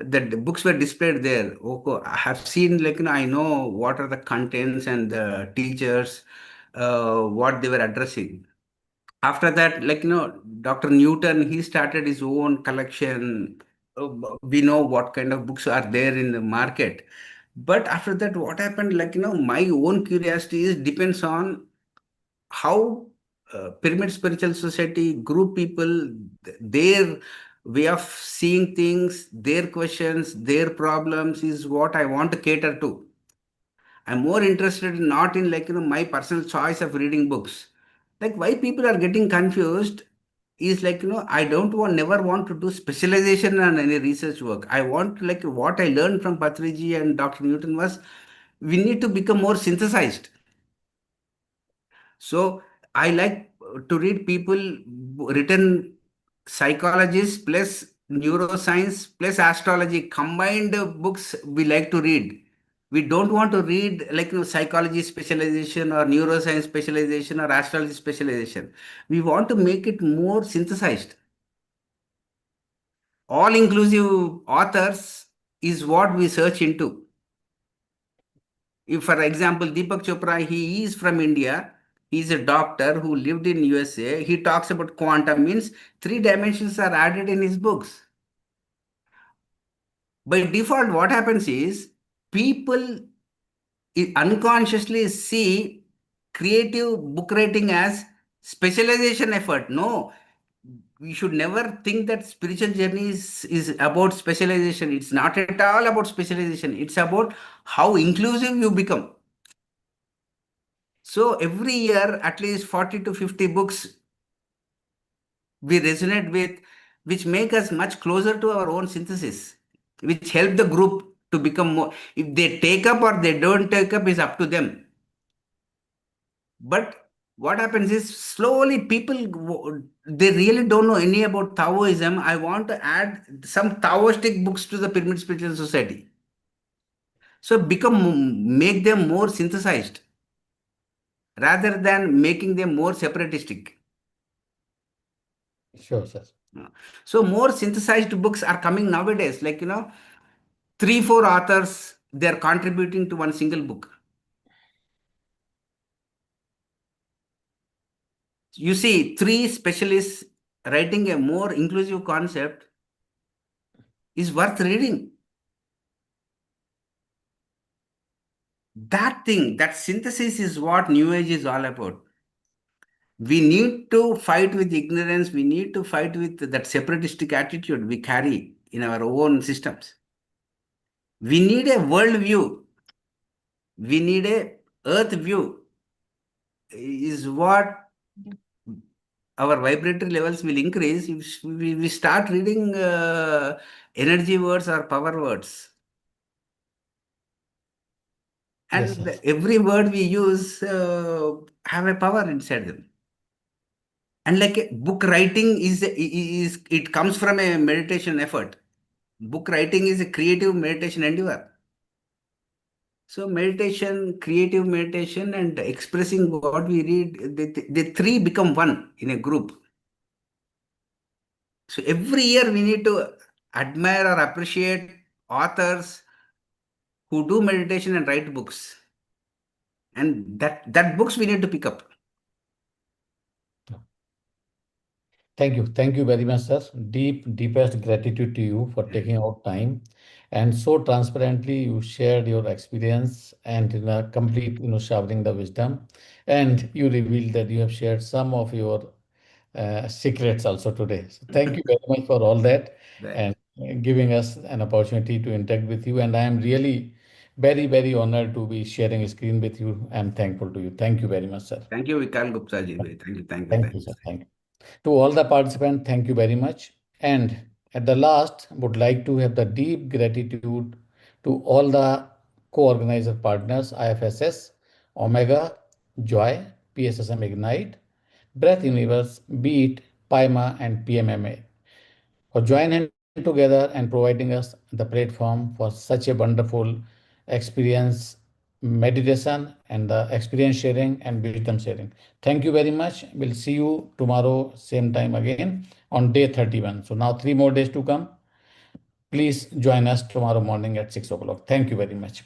The books were displayed there. Okay, I have seen, I know what are the contents and the teachers, what they were addressing. After that, Dr. Newton, he started his own collection. We know what kind of books are there in the market. But after that, what happened, my own curiosity is depends on how Pyramid Spiritual Society group people, their way of seeing things, their questions, their problems is what I want to cater to. I'm more interested not in, my personal choice of reading books. Like, why people are getting confused is, I don't want, never want to do specialization on any research work. I want, what I learned from Patriji and Dr. Newton was we need to become more synthesized. So I like to read people written psychologists plus neuroscience plus astrology combined books we like to read. We don't want to read psychology specialization or neuroscience specialization or astrology specialization. We want to make it more synthesized. All inclusive authors is what we search into. If, for example, Deepak Chopra, he is from India. He's a doctor who lived in USA. He talks about quantum means three dimensions are added in his books. By default, what happens is people unconsciously see creative book writing as specialization effort. No, we should never think that spiritual journey is about specialization. It's not at all about specialization. It's about how inclusive you become. So every year, at least 40 to 50 books we resonate with, which make us much closer to our own synthesis, which help the group to become more. If they take up or they don't take up is up to them. But what happens is slowly people, they really don't know any about Taoism. I want to add some Taoistic books to the Pyramid Spiritual Society. So make them more synthesized rather than making them more separatistic. Sure, sir. So more synthesized books are coming nowadays. Three, four authors, they are contributing to one single book. You see, three specialists writing a more inclusive concept is worth reading. That thing, that synthesis is what New Age is all about. We need to fight with ignorance. We need to fight with that separatistic attitude we carry in our own systems. We need a world view. We need a earth view is what our vibratory levels will increase if we start reading energy words or power words. Yes, And sir. every word we use have a power inside them. And like a book writing is it comes from a meditation effort. Book writing is a creative meditation endeavor. So meditation, creative meditation, and expressing what we read, the three become one in a group. So every year we need to admire or appreciate authors who do meditation and write books. And that books we need to pick up. Thank you. Thank you very much, sir. Deepest gratitude to you for taking out time and so transparently you shared your experience and in a complete, showering the wisdom. And you revealed that you have shared some of your secrets also today. So thank you very much for all that Right. and giving us an opportunity to interact with you. And I am really very, very honored to be sharing a screen with you. I'm thankful to you. Thank you very much, sir. Thank you, Vikal Gupta ji. Thank you, thank you, Thank thank you, you. sir. Thank you. To all the participants, thank you very much. And at the last, would like to have the deep gratitude to all the co-organizer partners, IFSS, Omega, Joy, PSSM Ignite, Breath Universe, Beat, PIMA, and PMMA for joining hand together and providing us the platform for such a wonderful experience, meditation, and the experience sharing and wisdom sharing. Thank you very much. We'll see you tomorrow, same time again on day 31. So now 3 more days to come. Please join us tomorrow morning at 6 o'clock. Thank you very much.